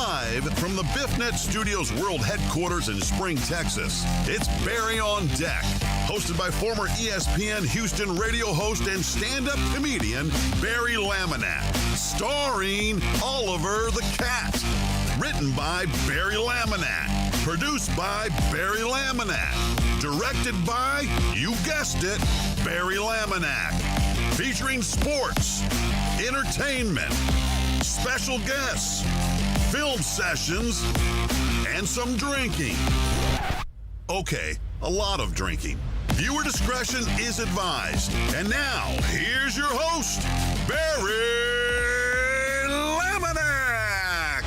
Live from the BiffNet Studios World Headquarters in Spring, Texas, it's Barry on Deck, hosted by former ESPN Houston radio host and stand-up comedian Barry Laminack, starring Oliver the Cat. Written by Barry Laminack, produced by Barry Laminack, directed by, you guessed it, Barry Laminack. Featuring sports, entertainment, special guests, film sessions, and some drinking. Okay, a lot of drinking. Viewer discretion is advised. And now, here's your host, Barry Laminack.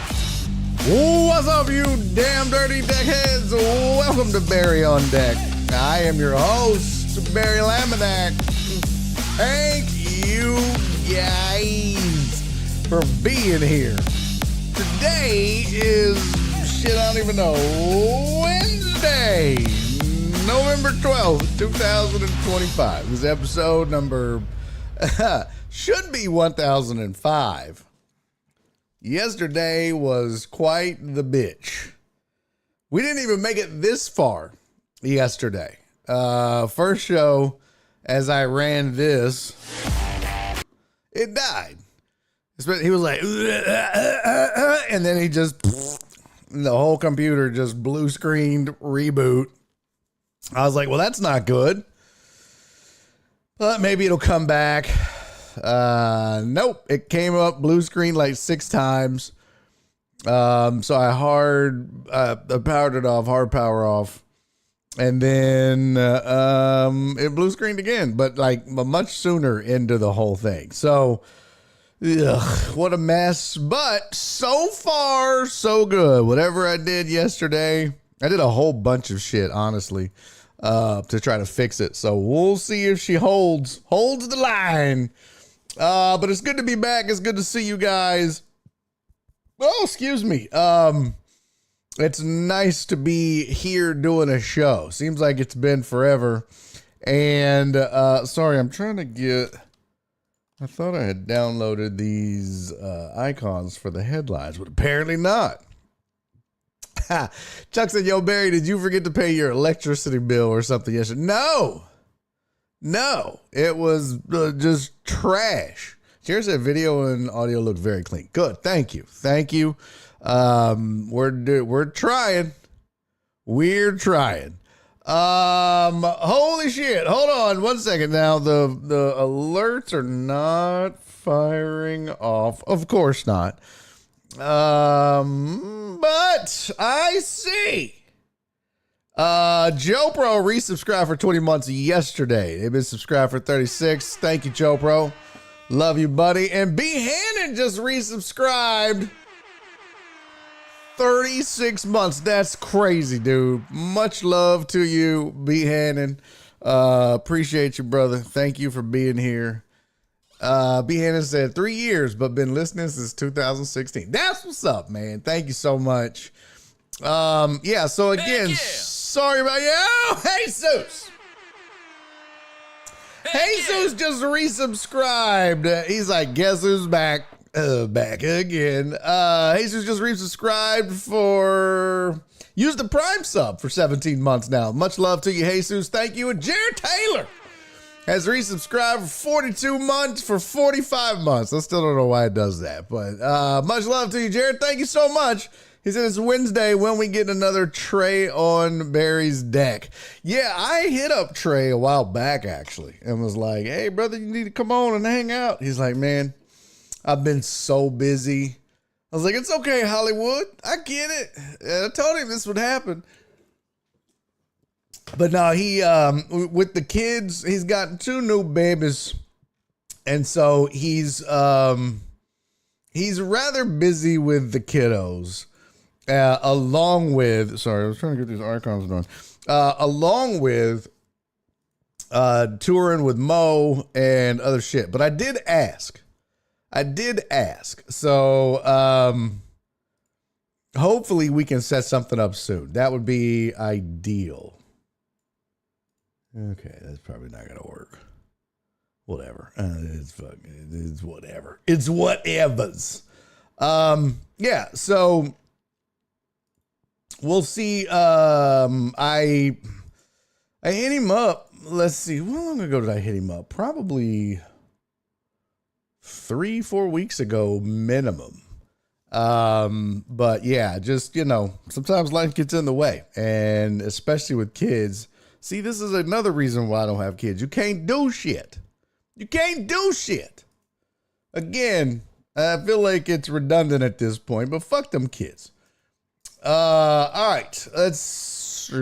What's up, you damn dirty deckheads? Welcome to Barry on Deck. I am your host, Barry Laminack. Thank you guys for being here. Today is, shit, I don't even know, Wednesday, November 12th, 2025. This is episode number, should be 1005. Yesterday was quite the bitch. We didn't even make it this far yesterday. First show, as I ran this, it died. He was like, and then he just, the whole computer just blue screened reboot. I was like, well, that's not good. But maybe it'll come back. Nope. It came up blue screen like 6 times. So I powered it off, hard power off. And then it blue screened again, but like much sooner into the whole thing. So, what a mess. But so far, so good. Whatever I did yesterday, I did a whole bunch of shit, honestly, to try to fix it. So we'll see if she holds the line. But it's good to be back. It's good to see you guys. Oh, excuse me. It's nice to be here doing a show. Seems like it's been forever. And sorry, I'm trying to get, I thought I had downloaded these icons for the headlines, but apparently not. Chuck said, yo, Barry, did you forget to pay your electricity bill or something yesterday? No, it was just trash. Cheers said video and audio look very clean. Good. Thank you. We're trying. Holy shit. Hold on 1 second. Now the alerts are not firing off. Of course not. But I see. Joe Pro resubscribed for 20 months yesterday. They've been subscribed for 36. Thank you, Joe Pro. Love you, buddy. And B. Hannon just resubscribed 36 months. That's crazy, dude. Much love to you, B. Hannon. Appreciate you, brother. Thank you for being here. B. Hannon said 3 years, but been listening since 2016. That's what's up, man. Thank you so much. Yeah, so again, sorry about you. Oh, Jesus. Jesus just resubscribed. He's like, guess who's back? Back again. Jesus just resubscribed for, use the Prime sub for 17 months now. Much love to you, Jesus. Thank you. And Jared Taylor has resubscribed for 42 months for 45 months. I still don't know why it does that, but much love to you, Jared. Thank you so much. He said it's Wednesday when we get another Trey on Barry's deck. Yeah, I hit up Trey a while back, actually, and was like, hey, brother, you need to come on and hang out. He's like, man, I've been so busy. I was like, it's okay, Hollywood. I get it. And I told him this would happen. But no, he, with the kids, he's got 2 new babies. And so he's rather busy with the kiddos. Along with, sorry, I was trying to get these icons done. Along with touring with Mo and other shit. But I did ask. So hopefully we can set something up soon. That would be ideal. Okay, that's probably not gonna work. Whatever. It's whatever. It's whatevers. Yeah, so we'll see. I hit him up. Let's see. How long ago did I hit him up? Probably 3-4 weeks ago minimum. But yeah, just, sometimes life gets in the way, and especially with kids. See, this is another reason why I don't have kids. You can't do shit. You can't do shit. Again, I feel like it's redundant at this point, but fuck them kids. All right, let's. Let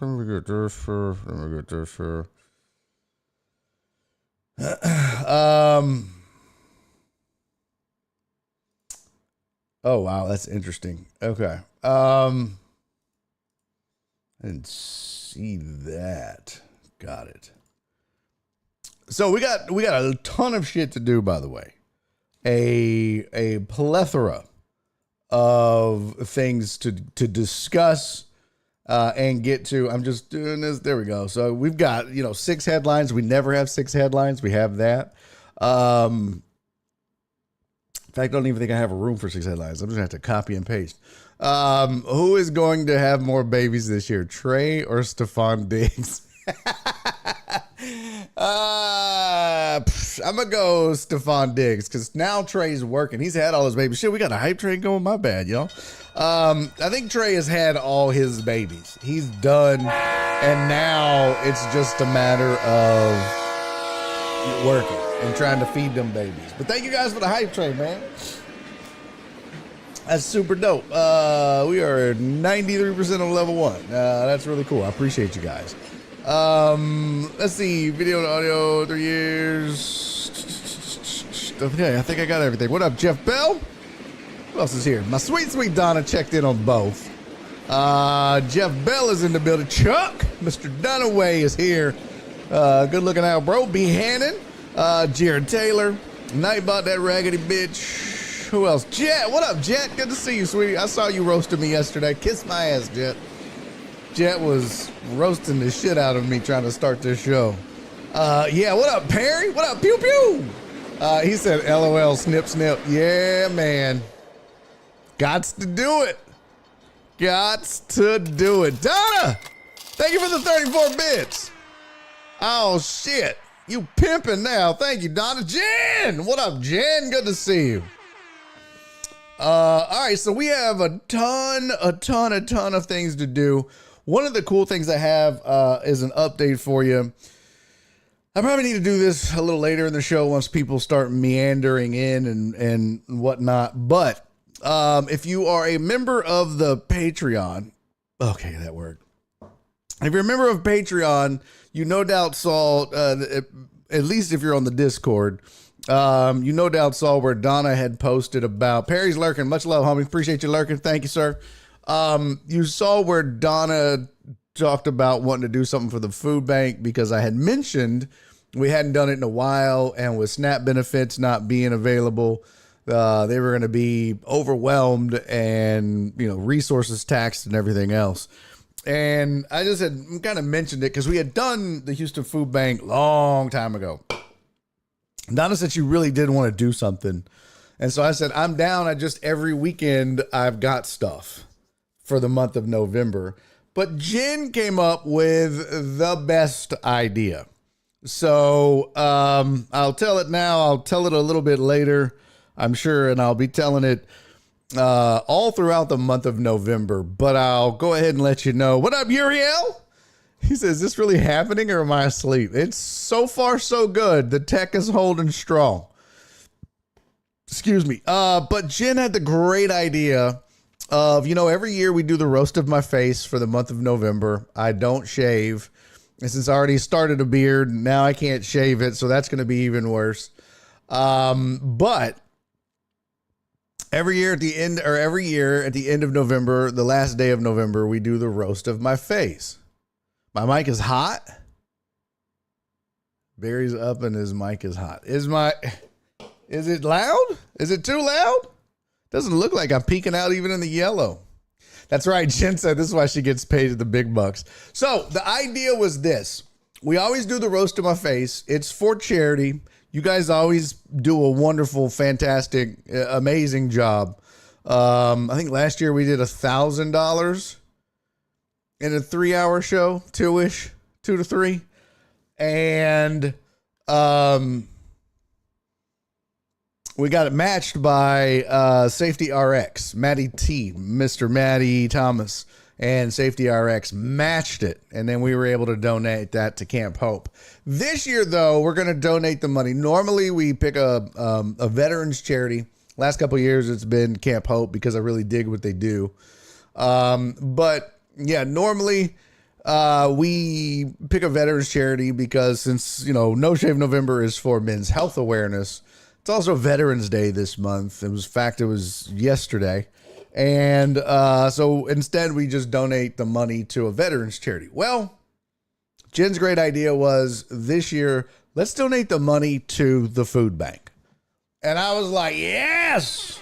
me get this here. Oh wow, that's interesting. Okay. I didn't see that. Got it. So we got a ton of shit to do, by the way. A plethora of things to discuss and get to. I'm just doing this. There we go. So we've got, 6 headlines. We never have 6 headlines. We have that. In fact, I don't even think I have a room for 6 headlines. I'm just going to have to copy and paste. Who is going to have more babies this year, Trey or Stephon Diggs? I'm going to go Stephon Diggs because now Trey's working. He's had all his babies. Shit, we got a hype train going. My bad, y'all. I think Trey has had all his babies. He's done, and now it's just a matter of working and trying to feed them babies. But thank you guys for the hype train, man. That's super dope. We are 93% on level 1. That's really cool. I appreciate you guys. Let's see. Video and audio, 3 years. Okay, I think I got everything. What up, Jeff Bell? Who else is here? My sweet, sweet Donna checked in on both. Jeff Bell is in the building. Chuck, Mr. Dunaway is here. Good looking out, bro. B. Hannon, Jared Taylor, Nightbot, that raggedy bitch. Who else? Jet, what up, Jet? Good to see you, sweetie. I saw you roasting me yesterday. Kiss my ass, Jet. Jet was roasting the shit out of me trying to start this show. Yeah, what up, Perry? What up, pew pew? He said, LOL, snip, snip. Yeah, man. Gots to do it. Gots to do it. Donna, thank you for the 34 bits. Oh, shit. You pimping now. Thank you, Donna. Jen, what up, Jen? Good to see you. All right, so we have a ton of things to do. One of the cool things I have is an update for you. I probably need to do this a little later in the show once people start meandering in and whatnot. But if you are a member of the Patreon, okay, that worked. If you're a member of Patreon, you no doubt saw, at least if you're on the Discord, you no doubt saw where Donna had posted about Perry's lurking. Much love, homie. Appreciate you lurking. Thank you, sir. You saw where Donna talked about wanting to do something for the food bank because I had mentioned we hadn't done it in a while, and with SNAP benefits not being available, they were going to be overwhelmed and, resources taxed and everything else. And I just had kind of mentioned it because we had done the Houston Food Bank long time ago. Donna said she really did want to do something. And so I said, I'm down. Every weekend I've got stuff for the month of November. But Jen came up with the best idea. So I'll tell it now. I'll tell it a little bit later, I'm sure. And I'll be telling it all throughout the month of November. But I'll go ahead and let you know. What up, Uriel? He says, is this really happening or am I asleep? It's so far so good. The tech is holding strong. Excuse me. But Jen had the great idea of, every year we do the roast of my face for the month of November. I don't shave. And since I already started a beard, now I can't shave it. So that's going to be even worse. But every year at the end of November, the last day of November, we do the roast of my face. My mic is hot. Barry's up and his mic is hot. Is it loud? Is it too loud? Doesn't look like I'm peeking out even in the yellow. That's right. Jen said this is why she gets paid the big bucks. So the idea was this. We always do the roast of my face. It's for charity. You guys always do a wonderful, fantastic, amazing job. I think last year we did $1,000 in a 3-hour show, 2 to 3. And we got it matched by Safety RX, Matty T, Mr. Matty Thomas, and Safety RX matched it. And then we were able to donate that to Camp Hope. This year, though, we're going to donate the money. Normally, we pick a veterans charity. Last couple of years, it's been Camp Hope because I really dig what they do. But yeah, normally we pick a veterans charity because since, No Shave November is for men's health awareness. It's also Veterans Day this month. It was yesterday. And so instead, we just donate the money to a veterans charity. Well, Jen's great idea was this year, let's donate the money to the food bank. And I was like, yes,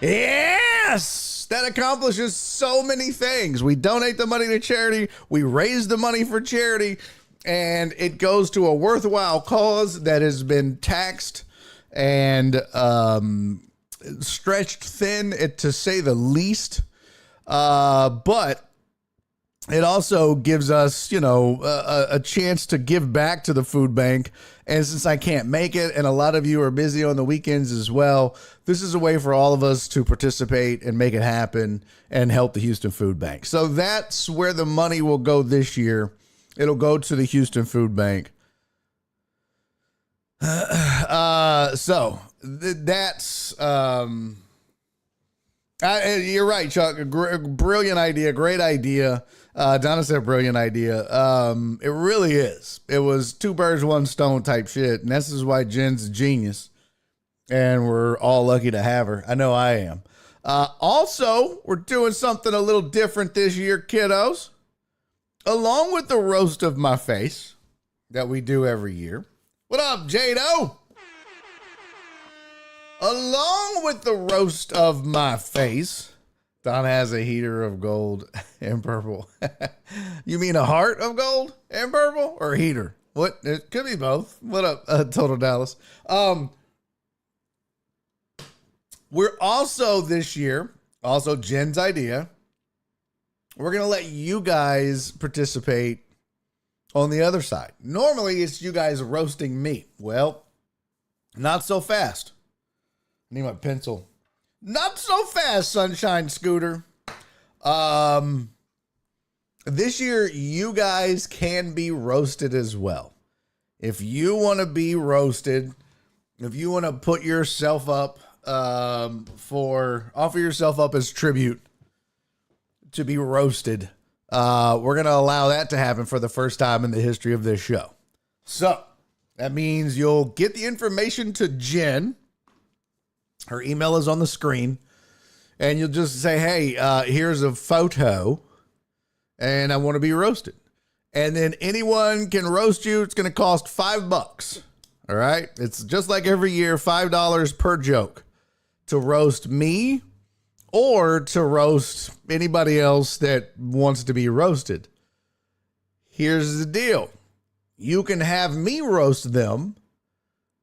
that accomplishes so many things. We donate the money to charity. We raise the money for charity, and it goes to a worthwhile cause that has been taxed and stretched thin, to say the least. But it also gives us, a chance to give back to the food bank. And since I can't make it, and a lot of you are busy on the weekends as well, this is a way for all of us to participate and make it happen and help the Houston Food Bank. So that's where the money will go this year. It'll go to the Houston Food Bank. So that's, you're right, Chuck. Brilliant idea. Great idea. Donna said brilliant idea. It really is. It was 2 birds, 1 stone type shit. And this is why Jen's a genius. And we're all lucky to have her. I know I am. Also, we're doing something a little different this year, kiddos. Along with the roast of my face that we do every year. What up, Jado? Along with the roast of my face, Don has a heater of gold and purple. You mean a heart of gold and purple or a heater? What? It could be both. What up, Total Dallas? We're also this year, also Jen's idea, we're going to let you guys participate on the other side. Normally, it's you guys roasting me. Well, not so fast. I need my pencil. Not so fast, Sunshine Scooter. This year, you guys can be roasted as well. If you want to be roasted, if you want to put yourself up offer yourself up as tribute to be roasted, we're going to allow that to happen for the first time in the history of this show. So that means you'll get the information to Jen. Her email is on the screen, and you'll just say, hey, here's a photo, and I want to be roasted. And then anyone can roast you. It's going to cost $5. All right. It's just like every year, $5 per joke to roast me or to roast anybody else that wants to be roasted. Here's the deal. You can have me roast them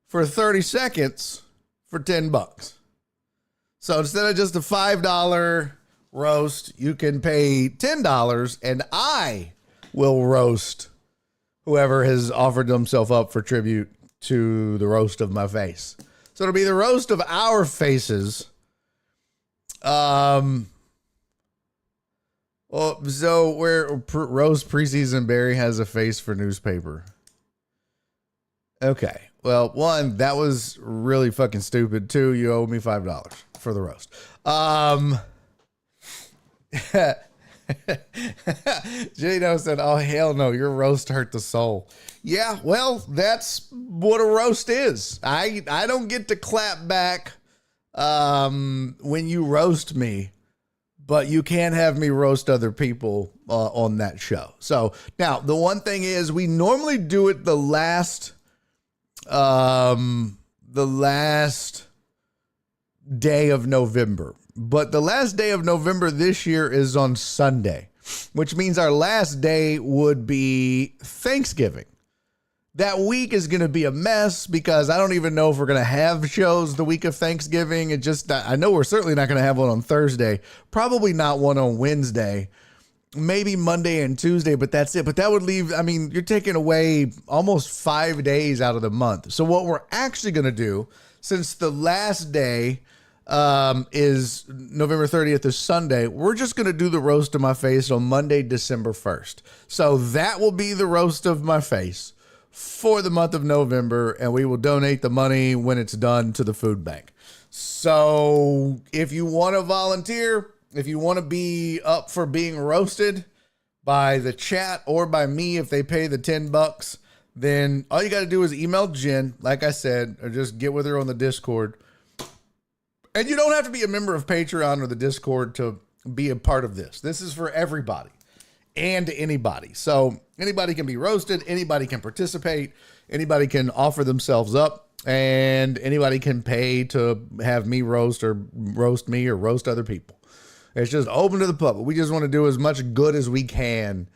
for 30 seconds for $10. So instead of just a $5 roast, you can pay $10 and I will roast whoever has offered themselves up for tribute to the roast of my face. So it'll be the roast of our faces. Well, so where Rose Preseason Barry has a face for newspaper. Okay. Well, 1, that was really fucking stupid. 2, you owe me $5 for the roast. Jado said, oh, hell no, your roast hurt the soul. Yeah, well, that's what a roast is. I don't get to clap back when you roast me, but you can have me roast other people on that show. So now the one thing is we normally do it the last day of November, but the last day of November this year is on Sunday, which means our last day would be Thanksgiving. That week is going to be a mess because I don't even know if we're going to have shows the week of Thanksgiving. I know we're certainly not going to have one on Thursday, probably not one on Wednesday, maybe Monday and Tuesday, but that's it. But that would leave, you're taking away almost 5 days out of the month. So what we're actually going to do, since the last day is November 30th is Sunday, we're just going to do the roast of my face on Monday, December 1st. So that will be the roast of my face for the month of November, and we will donate the money when it's done to the food bank. So if you want to volunteer, if you want to be up for being roasted by the chat or by me, if they pay the $10, then all you got to do is email Jen, like I said, or just get with her on the Discord. And you don't have to be a member of Patreon or the Discord to be a part of this. This is for everybody and anybody. So anybody can be roasted. Anybody can participate. Anybody can offer themselves up, and anybody can pay to have me roast or roast me or roast other people. It's just open to the public. We just want to do as much good as we can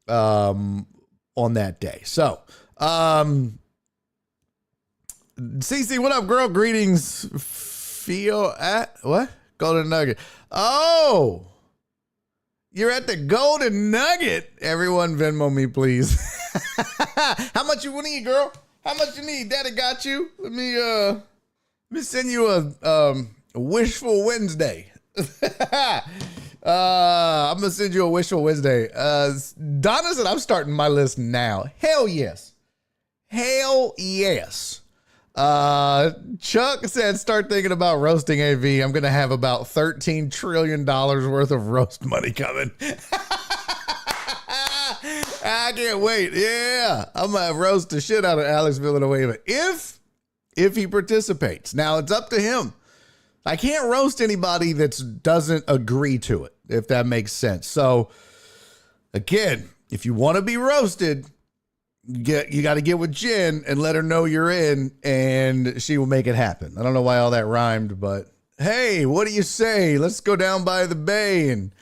on that day. So, CC, what up, girl? Greetings. Feel at what? Golden Nugget. Oh, you're at the Golden Nugget. Everyone Venmo me, please. How much you need, girl? How much you need? Daddy got you. Let me send you a wishful Wednesday. I'm gonna send you a wishful Wednesday. Donna said I'm starting my list now. Hell yes. Hell yes. Chuck said, start thinking about roasting AV. I'm going to have about $13 trillion worth of roast money coming. I can't wait. Yeah. I'm going to roast the shit out of Alex Villanueva if he participates. Now it's up to him. I can't roast anybody that doesn't agree to it, if that makes sense. So again, if you want to be roasted, you got to get with Jen and let her know you're in, and she will make it happen. I don't know why all that rhymed, but hey, what do you say? Let's go down by the bay and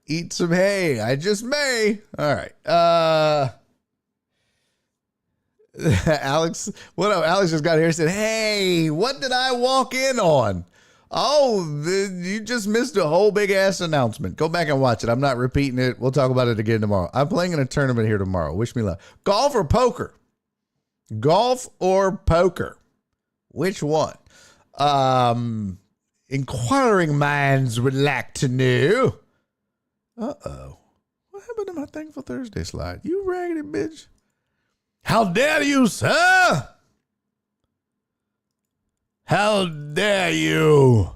eat some hay. I just may. All right. Alex, what up? Alex just got here and said, hey, what did I walk in on? Oh, you just missed a whole big ass announcement. Go back and watch it. I'm not repeating it. We'll talk about it again tomorrow. I'm playing in a tournament here tomorrow. Wish me luck. Golf or poker? Golf or poker? Which one? Inquiring minds would like to know. Uh-oh. What happened to my Thankful Thursday slide? You raggedy bitch. How dare you, sir? How dare you?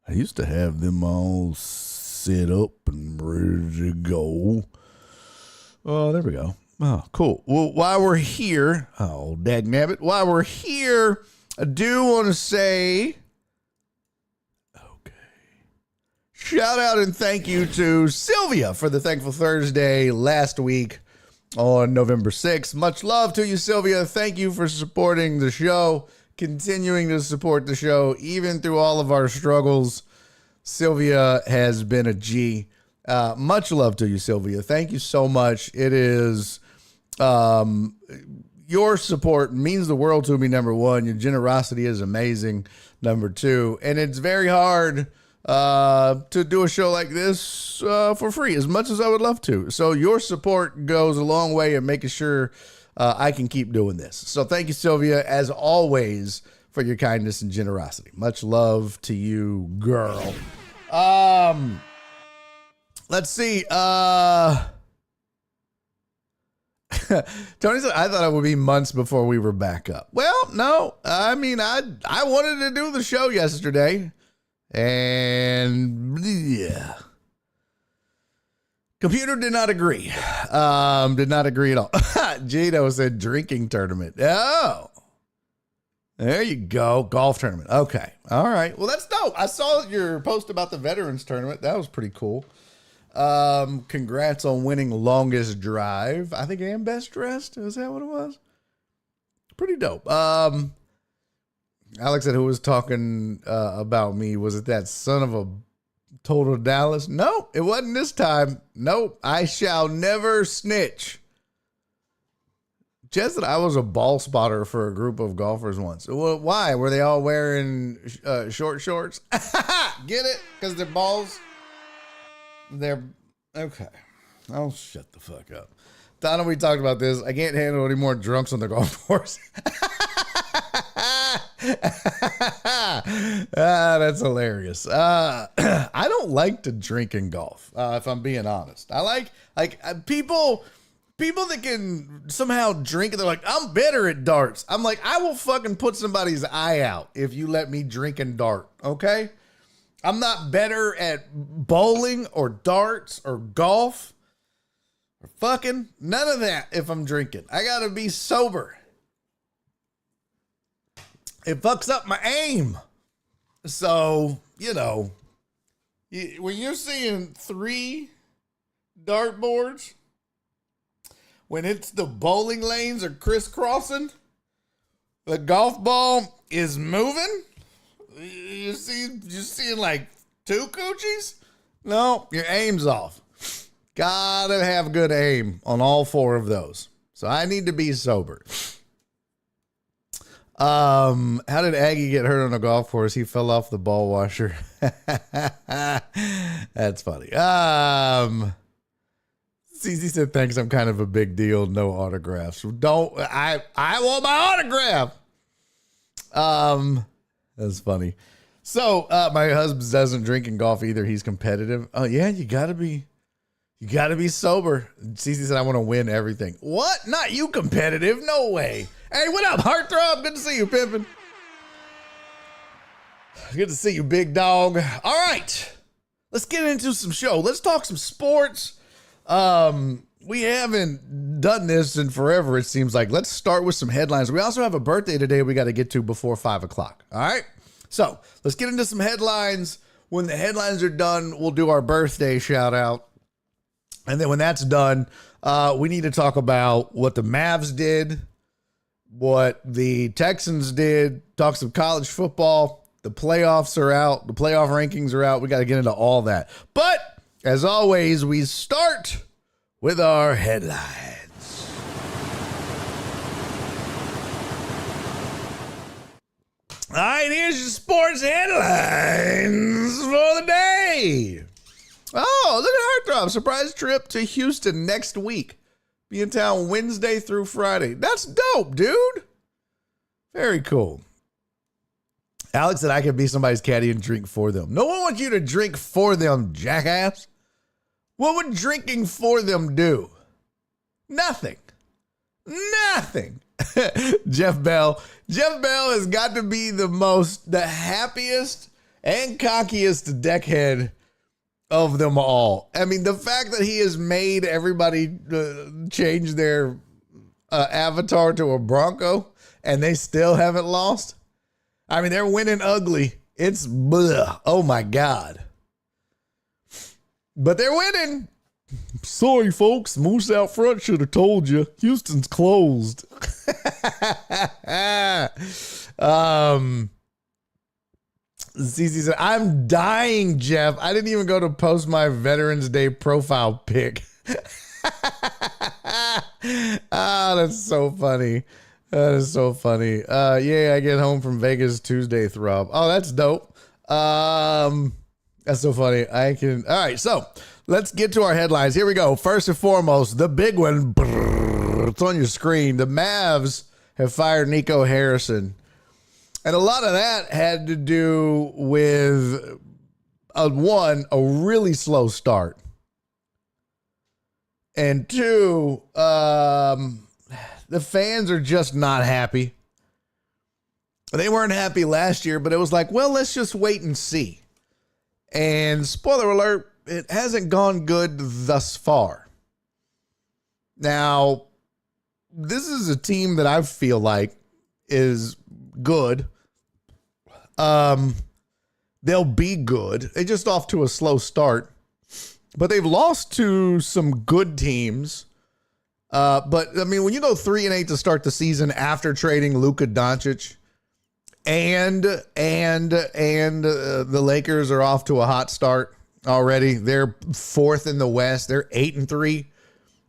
I used to have them all set up and ready to go. Oh, there we go. Oh, cool. Well, while we're here, oh, dagnabbit, while we're here, I do want to say, okay, shout out and thank you to Sylvia for the Thankful Thursday last week on November 6th. Much love to you, Sylvia. Thank you for supporting the show. Continuing to support the show, even through all of our struggles. Sylvia has been a G. Much love to you, Sylvia. Thank you so much. It is, your support means the world to me, number one. Your generosity is amazing, number two. And it's very hard to do a show like this for free, as much as I would love to. So your support goes a long way in making sure I can keep doing this. So thank you, Sylvia, as always, for your kindness and generosity. Much love to you, girl. Let's see. Tony said, I thought it would be months before we were back up. Well, no. I wanted to do the show yesterday. And yeah. Computer did not agree. Did not agree at all. Gino said drinking tournament. Oh, there you go. Golf tournament. Okay. All right. Well, that's dope. I saw your post about the veterans tournament. That was pretty cool. Congrats on winning longest drive. I think, and best dressed. Is that what it was? Pretty dope. Alex said, who was talking about me? Was it that son of a Total Dallas? Nope, it wasn't this time. Nope, I shall never snitch. Jess said I was a ball spotter for a group of golfers once. Well, why? Were they all wearing short shorts? Get it? Because their balls, they're, okay. I'll shut the fuck up. Donna, we talked about this. I can't handle any more drunks on the golf course. That's hilarious. I don't like to drink in golf, if I'm being honest. I like people that can somehow drink and they're like, I'm better at darts. I'm like, I will fucking put somebody's eye out if you let me drink and dart, okay? I'm not better at bowling or darts or golf or fucking none of that if I'm drinking. I gotta be sober. It fucks up my aim. So, you know, when you're seeing 3 dartboards, when it's the bowling lanes are crisscrossing, the golf ball is moving, you're seeing like 2 coochies? No, your aim's off. Gotta have good aim on all 4 of those. So I need to be sober. How did Aggie get hurt on a golf course? He fell off the ball washer. That's funny. CZ said, thanks, I'm kind of a big deal. No autographs. I want my autograph. That's funny. So, my husband doesn't drink and golf either. He's competitive. Oh yeah, you gotta be sober. CZ said, I want to win everything. What? Not you competitive? No way. Hey, what up, Heartthrob? Good to see you, pimpin'. Good to see you, big dog. All right, let's get into some show. Let's talk some sports. We haven't done this in forever, it seems like. Let's start with some headlines. We also have a birthday today we got to get to before 5 o'clock. All right, so let's get into some headlines. When the headlines are done, we'll do our birthday shout out. And then when that's done, we need to talk about what the Mavs did, what the Texans did, talk some college football. The playoffs are out. The playoff rankings are out. We got to get into all that. But as always, we start with our headlines. All right, here's your sports headlines for the day. Oh, look at Heartthrob. Surprise trip to Houston next week. Be in town Wednesday through Friday. That's dope, dude. Very cool. Alex said I could be somebody's caddy and drink for them. No one wants you to drink for them, jackass. What would drinking for them do? Nothing. Nothing. Jeff Bell. Jeff Bell has got to be the happiest and cockiest deckhead of them all. I mean, the fact that he has made everybody change their avatar to a Bronco and they still haven't lost. I mean, they're winning ugly. It's bleh. Oh my God. But they're winning. Sorry, folks. Moose out front should have told you. Houston's closed. CC said, I'm dying, Jeff. I didn't even go to post my Veterans Day profile pic. That's so funny. That is so funny. Yeah, I get home from Vegas Tuesday, Throb. Oh, that's dope. That's so funny. All right, so let's get to our headlines. Here we go. First and foremost, the big one. It's on your screen. The Mavs have fired Nico Harrison. And a lot of that had to do with, a really slow start. And 2, the fans are just not happy. They weren't happy last year, but it was like, well, let's just wait and see. And spoiler alert, it hasn't gone good thus far. Now, this is a team that I feel like is good. They'll be good. They just off to a slow start, but they've lost to some good teams. But I mean, when you go 3-8 to start the season after trading Luka Doncic and the Lakers are off to a hot start already. They're 4th in the West. They're 8-3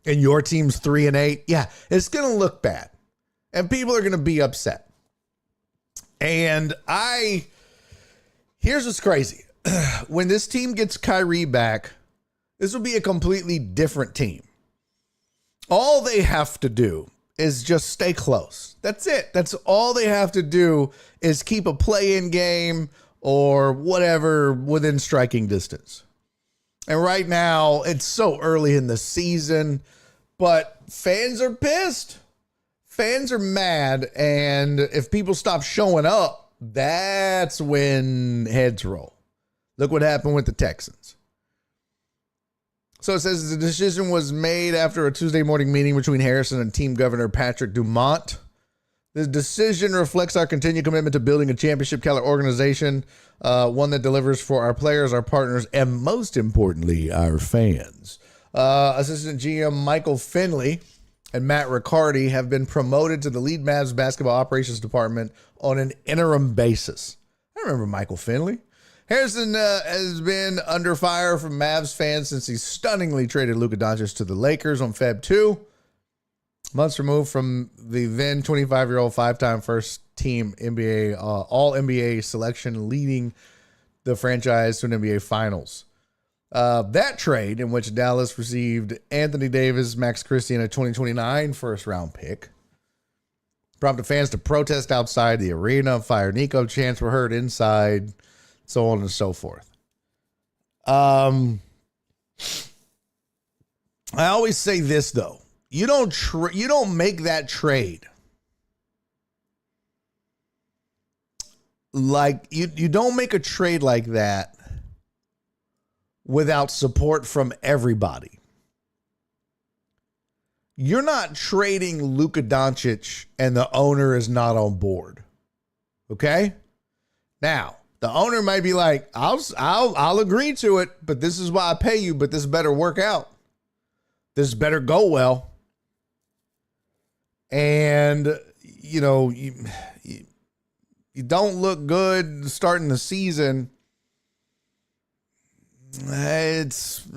and your team's 3-8. Yeah, it's going to look bad. And people are going to be upset. And here's what's crazy. When this team gets Kyrie back, this will be a completely different team. All they have to do is just stay close. That's it. That's all they have to do is keep a play-in game or whatever within striking distance. And right now, it's so early in the season, but fans are pissed. Fans are mad. And if people stop showing up, that's when heads roll. Look what happened with the Texans. So it says the decision was made after a Tuesday morning meeting between Harrison and team governor Patrick Dumont. The decision reflects our continued commitment to building a championship caliber organization, one that delivers for our players, our partners, and most importantly, our fans. Assistant GM Michael Finley and Matt Riccardi have been promoted to the lead Mavs basketball operations department on an interim basis. I remember Michael Finley. Harrison has been under fire from Mavs fans since he stunningly traded Luka Doncic to the Lakers on Feb 2. Months removed from the then 25-year-old five-time first-team NBA All-NBA selection, leading the franchise to an NBA Finals. That trade, in which Dallas received Anthony Davis, Max Christie, and a 2029 first-round pick, prompted fans to protest outside the arena. Fire Nico chants were heard inside, so on and so forth. I always say this, though. You don't make that trade. Like, you don't make a trade like that without support from everybody. You're not trading Luka Doncic and the owner is not on board. Okay? Now, the owner might be like, I'll agree to it, but this is why I pay you, but this better work out. This better go well. And, you know, you don't look good starting the season. It's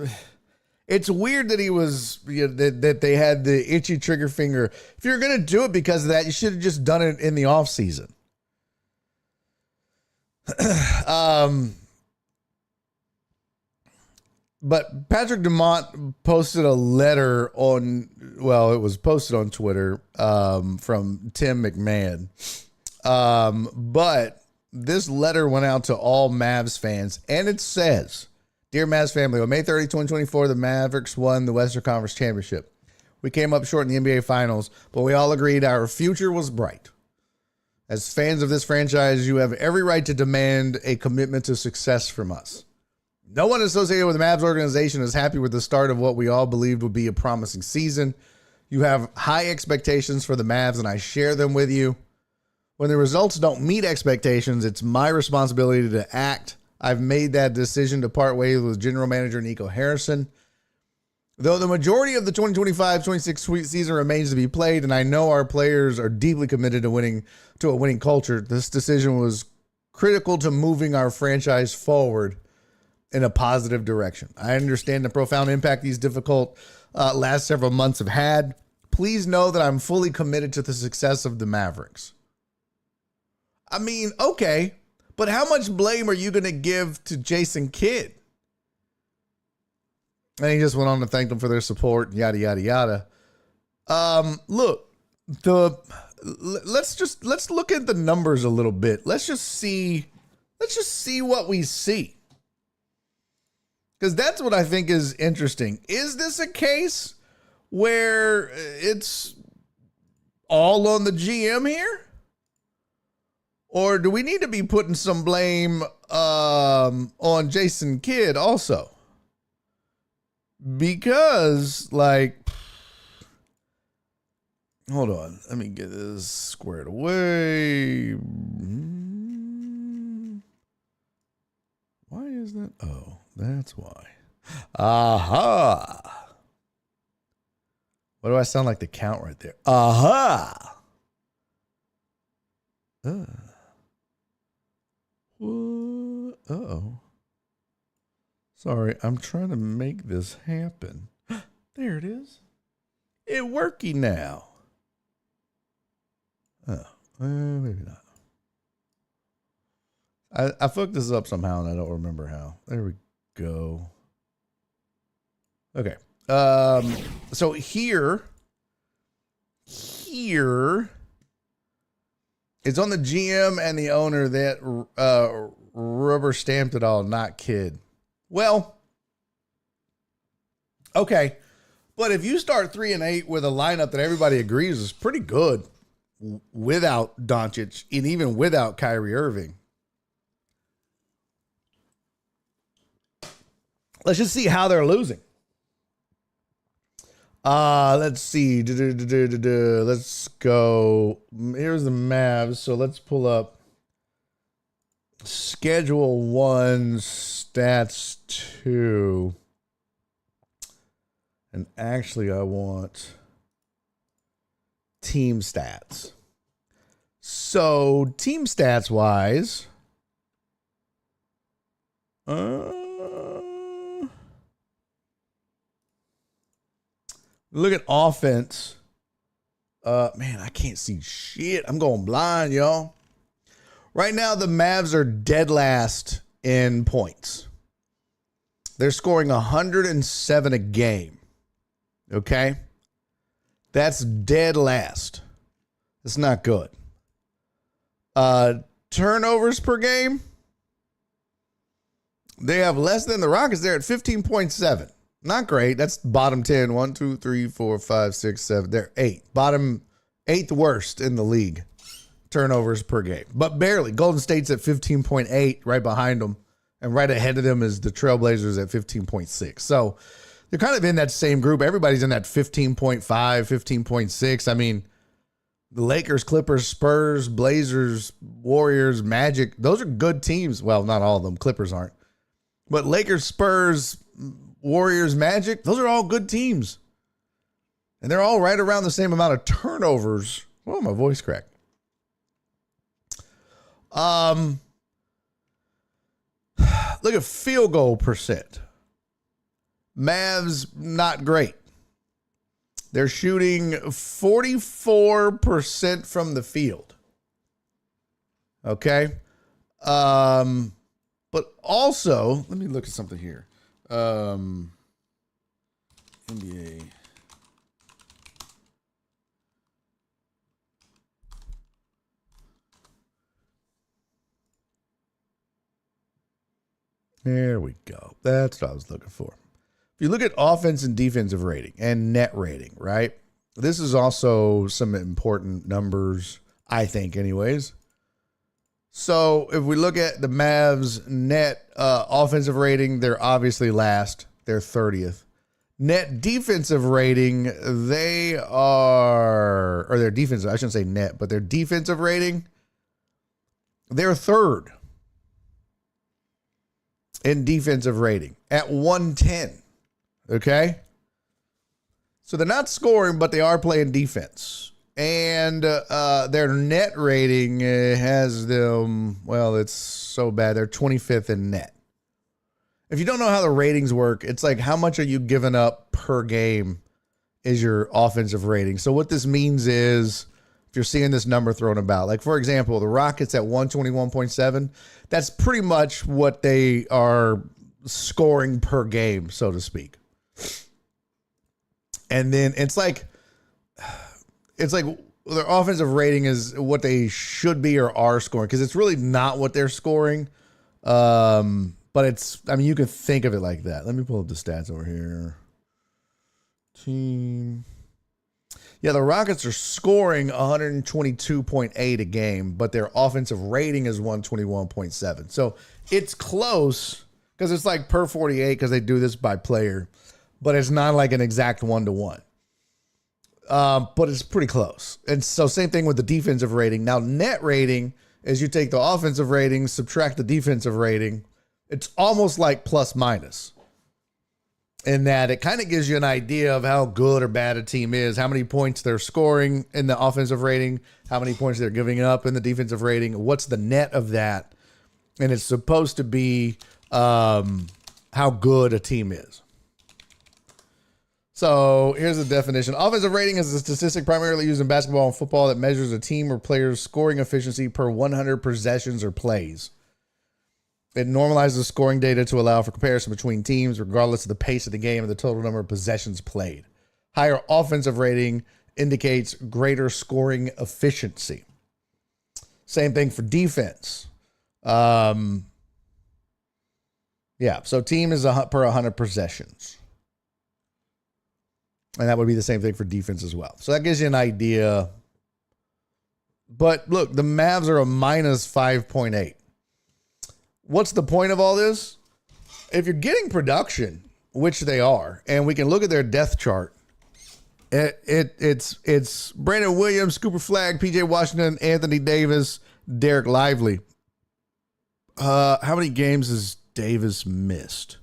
weird that he was, that they had the itchy trigger finger. If you're going to do it because of that, you should have just done it in the off season. But Patrick Dumont posted a letter on, well, it was posted on Twitter from Tim McMahon. But this letter went out to all Mavs fans, and it says, "Dear Mavs family, on May 30, 2024, the Mavericks won the Western Conference Championship. We came up short in the NBA Finals, but we all agreed our future was bright. As fans of this franchise, you have every right to demand a commitment to success from us. No one associated with the Mavs organization is happy with the start of what we all believed would be a promising season. You have high expectations for the Mavs, and I share them with you. When the results don't meet expectations, it's my responsibility to act. I've made that decision to part ways with general manager Nico Harrison. Though the majority of the 2025-26 season remains to be played, and I know our players are deeply committed to a winning culture, this decision was critical to moving our franchise forward in a positive direction. I understand the profound impact these difficult last several months have had. Please know that I'm fully committed to the success of the Mavericks." I mean, okay, but how much blame are you going to give to Jason Kidd? And he just went on to thank them for their support, yada, yada, yada. Look, let's look at the numbers a little bit. Let's just see what we see. Because that's what I think is interesting. Is this a case where it's all on the GM here? Or do we need to be putting some blame on Jason Kidd also? Because, like, hold on. Let me get this squared away. Why is that? Oh, that's why. Aha. What do I sound like the count right there? Aha. Uh-oh. Sorry, I'm trying to make this happen. There it is. It working now. Maybe not. I fucked this up somehow and I don't remember how. There we go. Okay. So here it's on the GM and the owner that rubber stamped it all, not kid. Well, okay. But if you start 3-8 with a lineup that everybody agrees is pretty good without Doncic and even without Kyrie Irving, let's just see how they're losing. Let's see. Let's go. Here's the Mavs. So let's pull up Schedule 1, Stats 2. And actually, I want team stats. So, team stats wise, look at offense. Man, I can't see shit. I'm going blind, y'all. Right now, the Mavs are dead last in points. They're scoring 107 a game. Okay? That's dead last. That's not good. Turnovers per game, they have less than the Rockets. They're at 15.7. Not great. That's bottom 10. 1, 2, 3, 4, 5, 6, 7. They're 8. Bottom 8th worst in the league. Turnovers per game. But barely. Golden State's at 15.8, right behind them. And right ahead of them is the Trailblazers at 15.6. So they're kind of in that same group. Everybody's in that 15.5, 15.6. I mean, the Lakers, Clippers, Spurs, Blazers, Warriors, Magic, those are good teams. Well, not all of them. Clippers aren't. But Lakers, Spurs, Warriors, Magic, those are all good teams. And they're all right around the same amount of turnovers. Oh, my voice cracked. Look at field goal percent. Mavs, not great. They're shooting 44% from the field. Okay. But also, let me look at something here. NBA. There we go. That's what I was looking for. If you look at offense and defensive rating and net rating, right? This is also some important numbers, I think, anyways. So if we look at the Mavs net offensive rating, they're obviously last. They're 30th. Net defensive rating, they are, or their defensive, I shouldn't say net, but their defensive rating, they're third in defensive rating at 110. Okay? So they're not scoring, but they are playing defense. And their net rating has them, well, it's so bad. They're 25th in net. If you don't know how the ratings work, it's like how much are you giving up per game is your offensive rating. So what this means is if you're seeing this number thrown about, like, for example, the Rockets at 121.7, that's pretty much what they are scoring per game, so to speak. And then it's like their offensive rating is what they should be or are scoring, because it's really not what they're scoring. But it's, I mean, you could think of it like that. Let me pull up the stats over here. Team. Yeah, the Rockets are scoring 122.8 a game, but their offensive rating is 121.7. So it's close because it's like per 48 because they do this by player, but it's not like an exact 1-to-1. But it's pretty close. And so same thing with the defensive rating. Now, net rating is you take the offensive rating, subtract the defensive rating. It's almost like plus minus. In that it kind of gives you an idea of how good or bad a team is, how many points they're scoring in the offensive rating, how many points they're giving up in the defensive rating, what's the net of that, and it's supposed to be how good a team is. So here's the definition. Offensive rating is a statistic primarily used in basketball and football that measures a team or player's scoring efficiency per 100 possessions or plays. It normalizes scoring data to allow for comparison between teams, regardless of the pace of the game and the total number of possessions played. Higher offensive rating indicates greater scoring efficiency. Same thing for defense. So team is per 100 possessions. And that would be the same thing for defense as well. So that gives you an idea. But look, the Mavs are a minus 5.8. What's the point of all this? If you're getting production, which they are, and we can look at their depth chart, it's Brandon Williams, Cooper Flagg, PJ Washington, Anthony Davis, Derek Lively. How many games has Davis missed?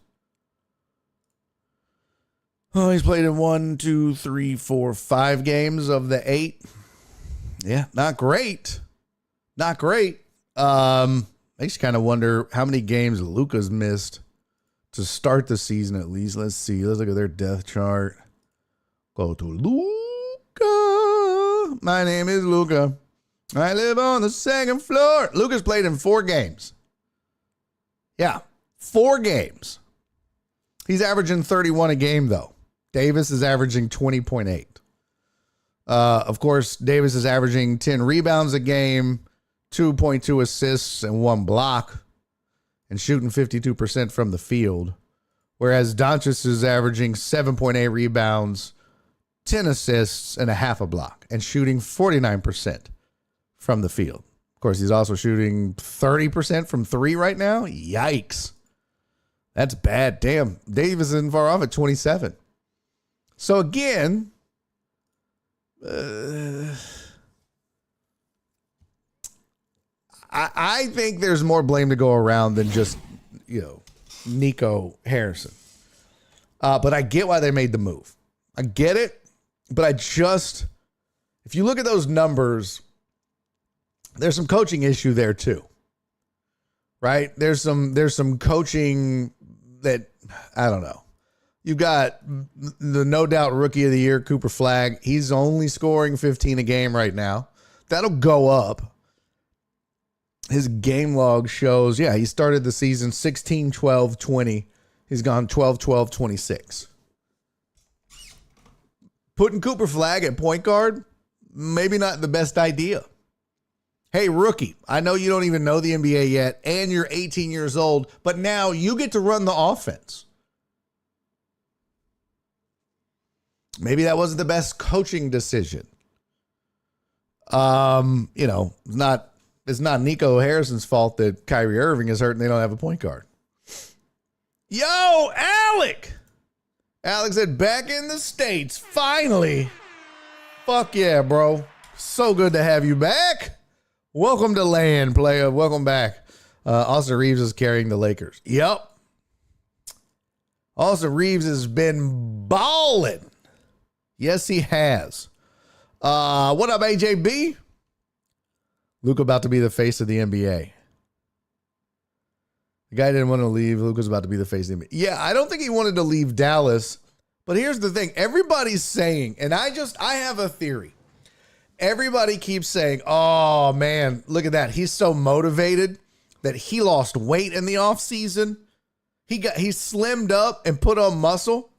Oh, he's played in 1, 2, 3, 4, 5 games of the 8. Yeah, not great. Not great. I just kind of wonder how many games Luka's missed to start the season at least. Let's see. Let's look at their depth chart. Go to Luka. My name is Luka. I live on the second floor. Luka's played in 4 games. Yeah, 4 games. He's averaging 31 a game, though. Davis is averaging 20.8. Of course, Davis is averaging 10 rebounds a game, 2.2 assists, and 1 block, and shooting 52% from the field. Whereas Doncic is averaging 7.8 rebounds, 10 assists, and a half a block, and shooting 49% from the field. Of course, he's also shooting 30% from 3 right now. Yikes. That's bad. Damn. Davis isn't far off at 27. So again, I think there's more blame to go around than just, Nico Harrison. But I get why they made the move. I get it. But if you look at those numbers, there's some coaching issue there too. Right? There's some coaching that, I don't know. You've got the no doubt rookie of the year, Cooper Flagg. He's only scoring 15 a game right now. That'll go up. His game log shows, he started the season 16, 12, 20. He's gone 12, 12, 26. Putting Cooper Flagg at point guard, maybe not the best idea. Hey, rookie, I know you don't even know the NBA yet, and you're 18 years old, but now you get to run the offense. Maybe that wasn't the best coaching decision. It's not Nico Harrison's fault that Kyrie Irving is hurt and they don't have a point guard. Yo, Alec! Alex said, back in the States, finally. Fuck yeah, bro. So good to have you back. Welcome to land, player. Welcome back. Austin Reeves is carrying the Lakers. Yep. Austin Reeves has been balling. Yes, he has. What up, AJB? Luka about to be the face of the NBA. The guy didn't want to leave. Luka's about to be the face of the NBA. Yeah, I don't think he wanted to leave Dallas. But here's the thing. Everybody's saying, and I have a theory. Everybody keeps saying, oh, man, look at that. He's so motivated that he lost weight in the offseason. He slimmed up and put on muscle.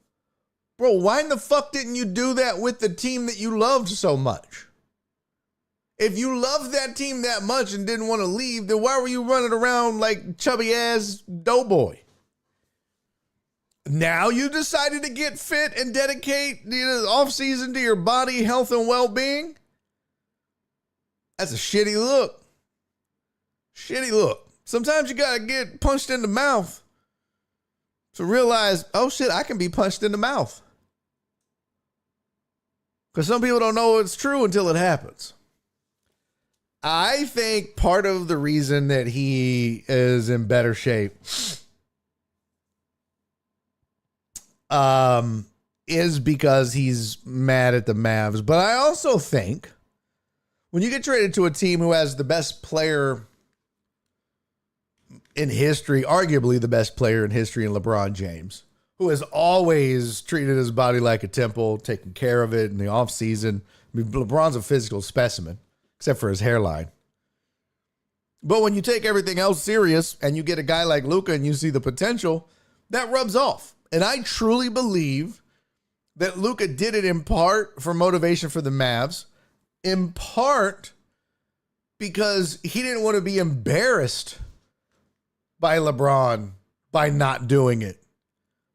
Bro, why in the fuck didn't you do that with the team that you loved so much? If you loved that team that much and didn't want to leave, then why were you running around like chubby ass doughboy? Now you decided to get fit and dedicate the off season to your body, health, and well-being? That's a shitty look. Shitty look. Sometimes you got to get punched in the mouth to realize, oh shit, I can be punched in the mouth. Because some people don't know it's true until it happens. I think part of the reason that he is in better shape is because he's mad at the Mavs. But I also think when you get traded to a team who has the best player in history, arguably the best player in history in LeBron James, who has always treated his body like a temple, taking care of it in the offseason. I mean, LeBron's a physical specimen, except for his hairline. But when you take everything else serious and you get a guy like Luka and you see the potential, that rubs off. And I truly believe that Luka did it in part for motivation for the Mavs, in part because he didn't want to be embarrassed by LeBron by not doing it.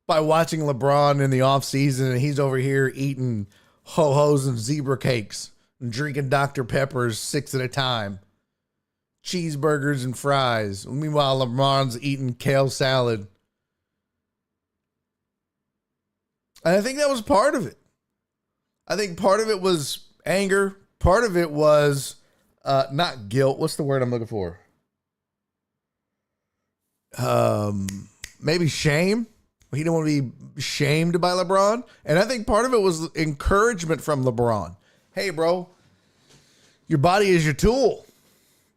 By watching LeBron in the offseason and he's over here eating ho-hos and zebra cakes and drinking Dr. Peppers 6 at a time. Cheeseburgers and fries. Meanwhile, LeBron's eating kale salad. And I think that was part of it. I think part of it was anger. Part of it was not guilt. What's the word I'm looking for? Maybe shame. He didn't want to be shamed by LeBron. And I think part of it was encouragement from LeBron. Hey, bro, your body is your tool.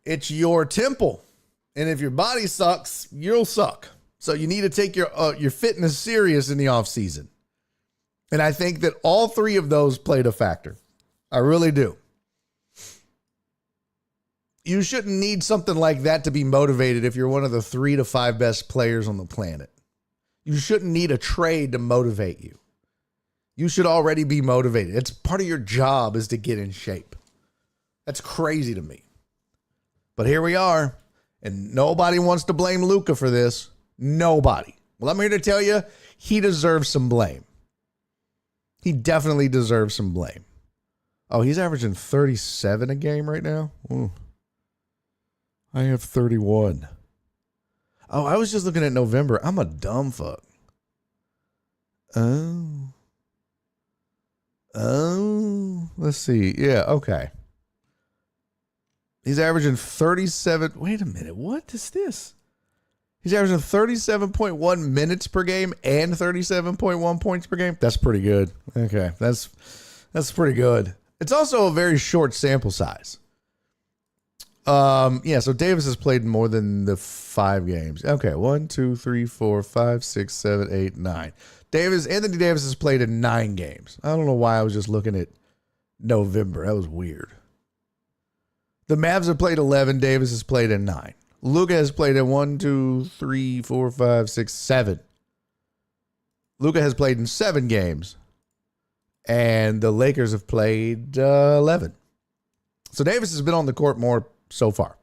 It's your temple. And if your body sucks, you'll suck. So you need to take your fitness serious in the offseason. And I think that all three of those played a factor. I really do. You shouldn't need something like that to be motivated if you're one of the 3 to 5 best players on the planet. You shouldn't need a trade to motivate you. You should already be motivated. It's part of your job is to get in shape. That's crazy to me. But here we are, and nobody wants to blame Luka for this. Nobody. Well, I'm here to tell you, he deserves some blame. He definitely deserves some blame. Oh, he's averaging 37 a game right now? Ooh. I have 31. Oh, I was just looking at November. I'm a dumb fuck. Oh. Let's see. Yeah, okay. He's averaging 37. Wait a minute. What is this? He's averaging 37.1 minutes per game and 37.1 points per game. That's pretty good. Okay, that's pretty good. It's also a very short sample size. Yeah, so Davis has played more than the 5 games. Okay, 1, 2, 3, 4, 5, 6, 7, 8, 9. Anthony Davis has played in 9 games. I don't know why I was just looking at November. That was weird. The Mavs have played 11. Davis has played in 9. Luka has played in 1, 2, 3, 4, 5, 6, 7. Luka has played in 7 games. And the Lakers have played 11. So Davis has been on the court more so far.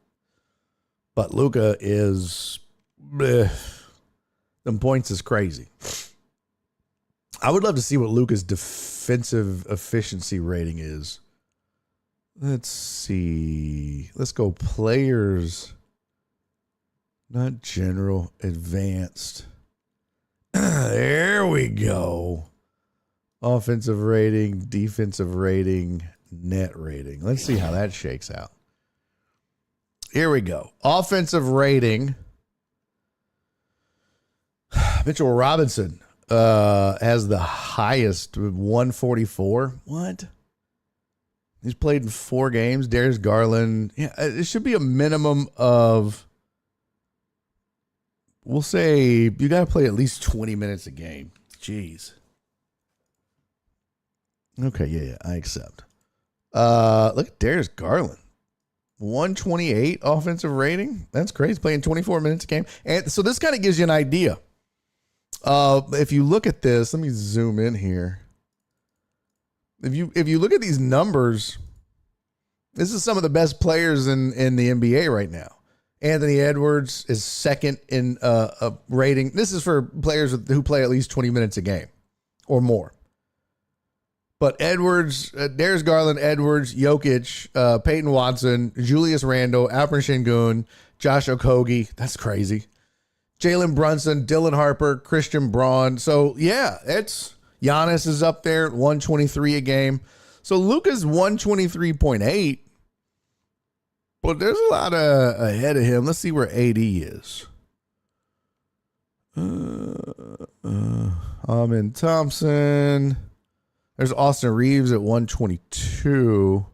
But Luka is... them points is crazy. I would love to see what Luka's defensive efficiency rating is. Let's see. Let's go players. Not general, advanced. There we go. Offensive rating, defensive rating, net rating. Let's see how that shakes out. Here we go. Offensive rating. Mitchell Robinson has the highest, 144. What? He's played in 4 games. Darius Garland. Yeah, it should be a minimum of, we'll say, you got to play at least 20 minutes a game. Jeez. Okay, yeah, I accept. Look at Darius Garland. 128 offensive rating. That's crazy. He's playing 24 minutes a game. And so this kind of gives you an idea. If you look at this, let me zoom in here. If you look at these numbers, this is some of the best players in the NBA right now. Anthony Edwards is second in a rating. This is for players who play at least 20 minutes a game or more. But Edwards, Darius Garland, Edwards, Jokic, Peyton Watson, Julius Randle, Alperen Şengün, Josh Okogie. That's crazy. Jalen Brunson, Dylan Harper, Christian Braun. So, yeah, it's Giannis is up there at 123 a game. So, Luka's 123.8. But there's a lot ahead of him. Let's see where AD is. Amin Thompson. There's Austin Reeves at 122.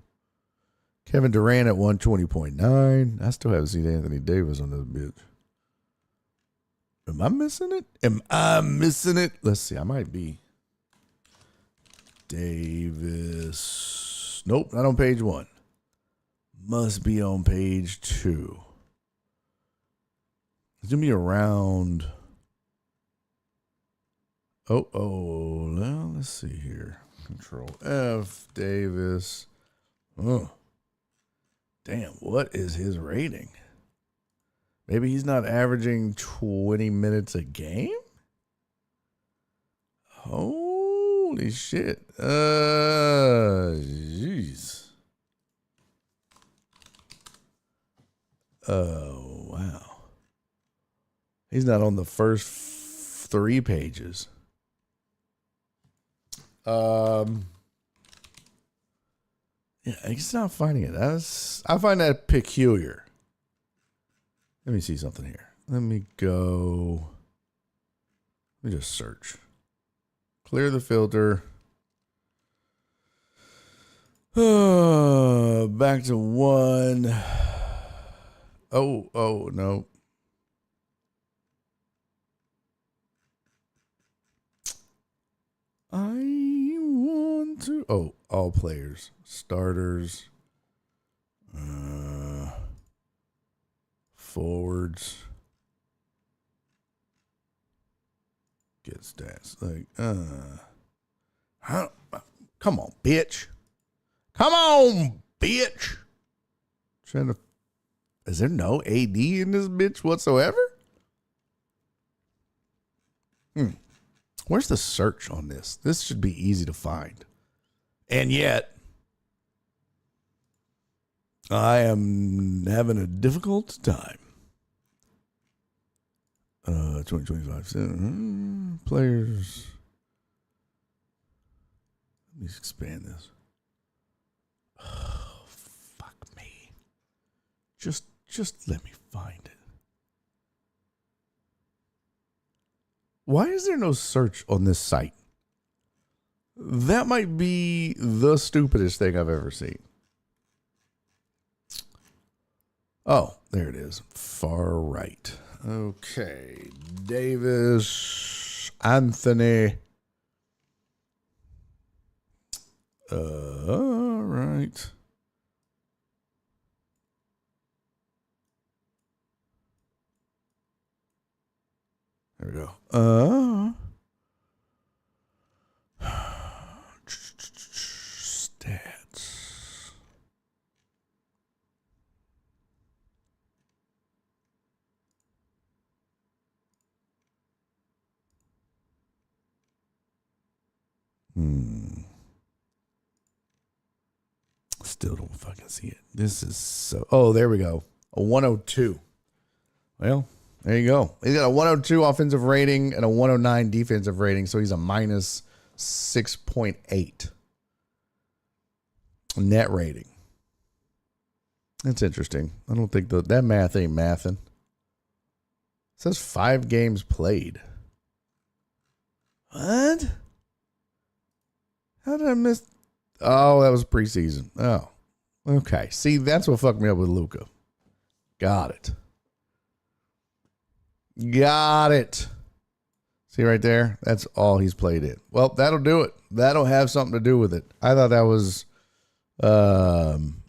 Kevin Durant at 120.9. I still haven't seen Anthony Davis on this bitch. Am I missing it? Am I missing it? Let's see. I might be. Davis. Nope, not on page 1. Must be on page 2. It's going to be around. Well, let's see here. Control F, Davis. Oh, damn, what is his rating? Maybe he's not averaging 20 minutes a game? Holy shit. Jeez. Oh, wow. He's not on the first 3 pages. Yeah, he's not finding it. I find that peculiar. Let me see something here. Let me just search. Clear the filter. Back to 1. Oh, no. I want to. Oh, all players, starters, forwards, get stats. Like, come on, bitch. Come on, bitch. Is there no AD in this bitch whatsoever? Where's the search on this? This should be easy to find. And yet, I am having a difficult time. 2025 players. Let me expand this. Oh, fuck me. Just let me find it. Why is there no search on this site? That might be the stupidest thing I've ever seen. Oh, there it is. Far right. Okay. Davis, Anthony. All right. There we go. Stats. Still don't fucking see it. This is so. Oh, there we go. A 102. Well, there you go. He's got a 102 offensive rating and a 109 defensive rating, so he's a minus 6.8 net rating. That's interesting. I don't think that math ain't mathing. It says 5 games played. What? How did I miss? Oh, that was preseason. Oh, okay. See, that's what fucked me up with Luka. Got it. Got it. See right there? That's all he's played in. Well, that'll do it. That'll have something to do with it. I thought that was,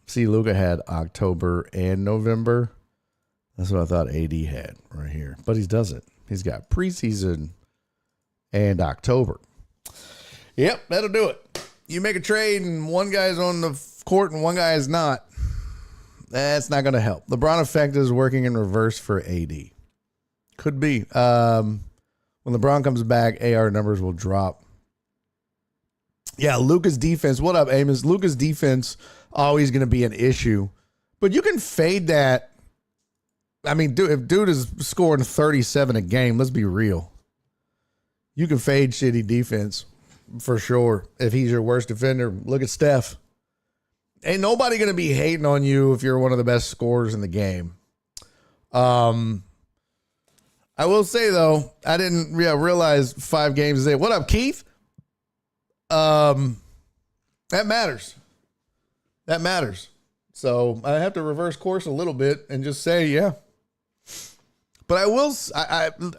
see, Luka had October and November. That's what I thought AD had right here. But he doesn't. He's got preseason and October. Yep, that'll do it. You make a trade and one guy's on the court and one guy is not. That's not going to help. LeBron effect is working in reverse for AD. Could be. When LeBron comes back, AR numbers will drop. Yeah, Luka's defense. What up, Amos? Luka's defense always going to be an issue. But you can fade that. I mean, dude, if dude is scoring 37 a game, let's be real. You can fade shitty defense for sure. If he's your worst defender, look at Steph. Ain't nobody going to be hating on you if you're one of the best scorers in the game. I will say, though, I didn't realize 5 games a day. What up, Keith? That matters. That matters. So I have to reverse course a little bit and just say, yeah, But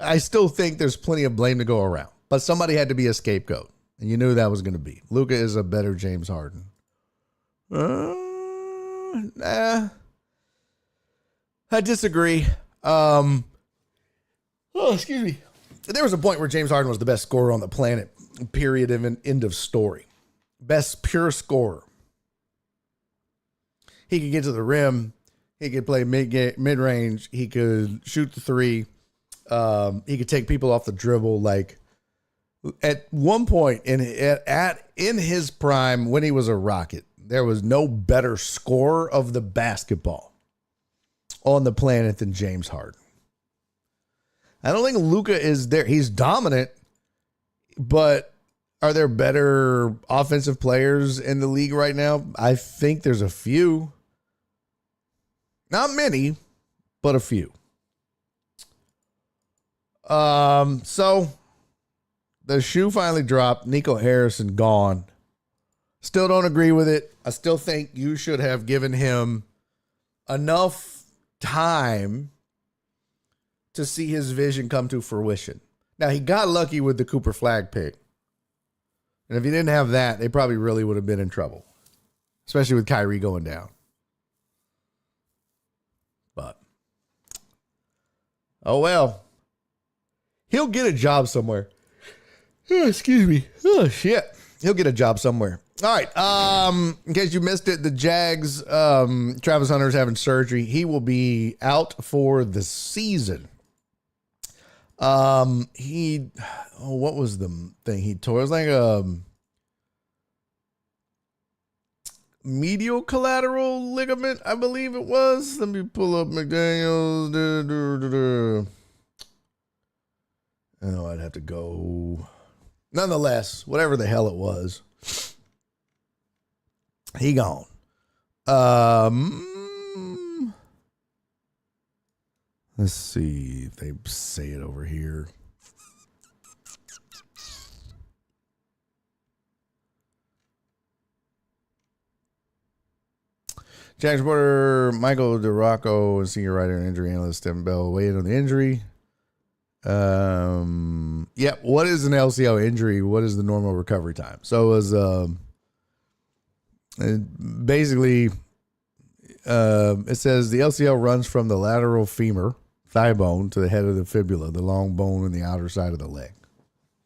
I still think there's plenty of blame to go around. But somebody had to be a scapegoat. And you knew that was going to be. Luka is a better James Harden. Nah. I disagree. Excuse me. There was a point where James Harden was the best scorer on the planet. Period. End of story. Best pure scorer. He could get to the rim. He could play mid-range. He could shoot the three. He could take people off the dribble. Like at one point in his prime when he was a Rocket, there was no better scorer of the basketball on the planet than James Harden. I don't think Luka is there. He's dominant, but are there better offensive players in the league right now? I think there's a few. Not many, but a few. So the shoe finally dropped. Nico Harrison gone. Still don't agree with it. I still think you should have given him enough time to see his vision come to fruition. Now, he got lucky with the Cooper Flag pick. And if he didn't have that, they probably really would have been in trouble. Especially with Kyrie going down. But, oh well. He'll get a job somewhere. Oh, excuse me. Oh, shit. He'll get a job somewhere. All right. In case you missed it, the Jags, Travis Hunter's having surgery. He will be out for the season. What was the thing he tore? It was like a medial collateral ligament, I believe it was. Let me pull up McDaniels. Oh, I'd have to go. Nonetheless, whatever the hell it was, he gone. Let's see if they say it over here. Jags reporter Michael DeRocco, senior writer and injury analyst Stephen Bell, weighed on the injury. Yeah, what is an LCL injury? What is the normal recovery time? So it was basically it says the LCL runs from the lateral femur, thigh bone, to the head of the fibula, the long bone in the outer side of the leg.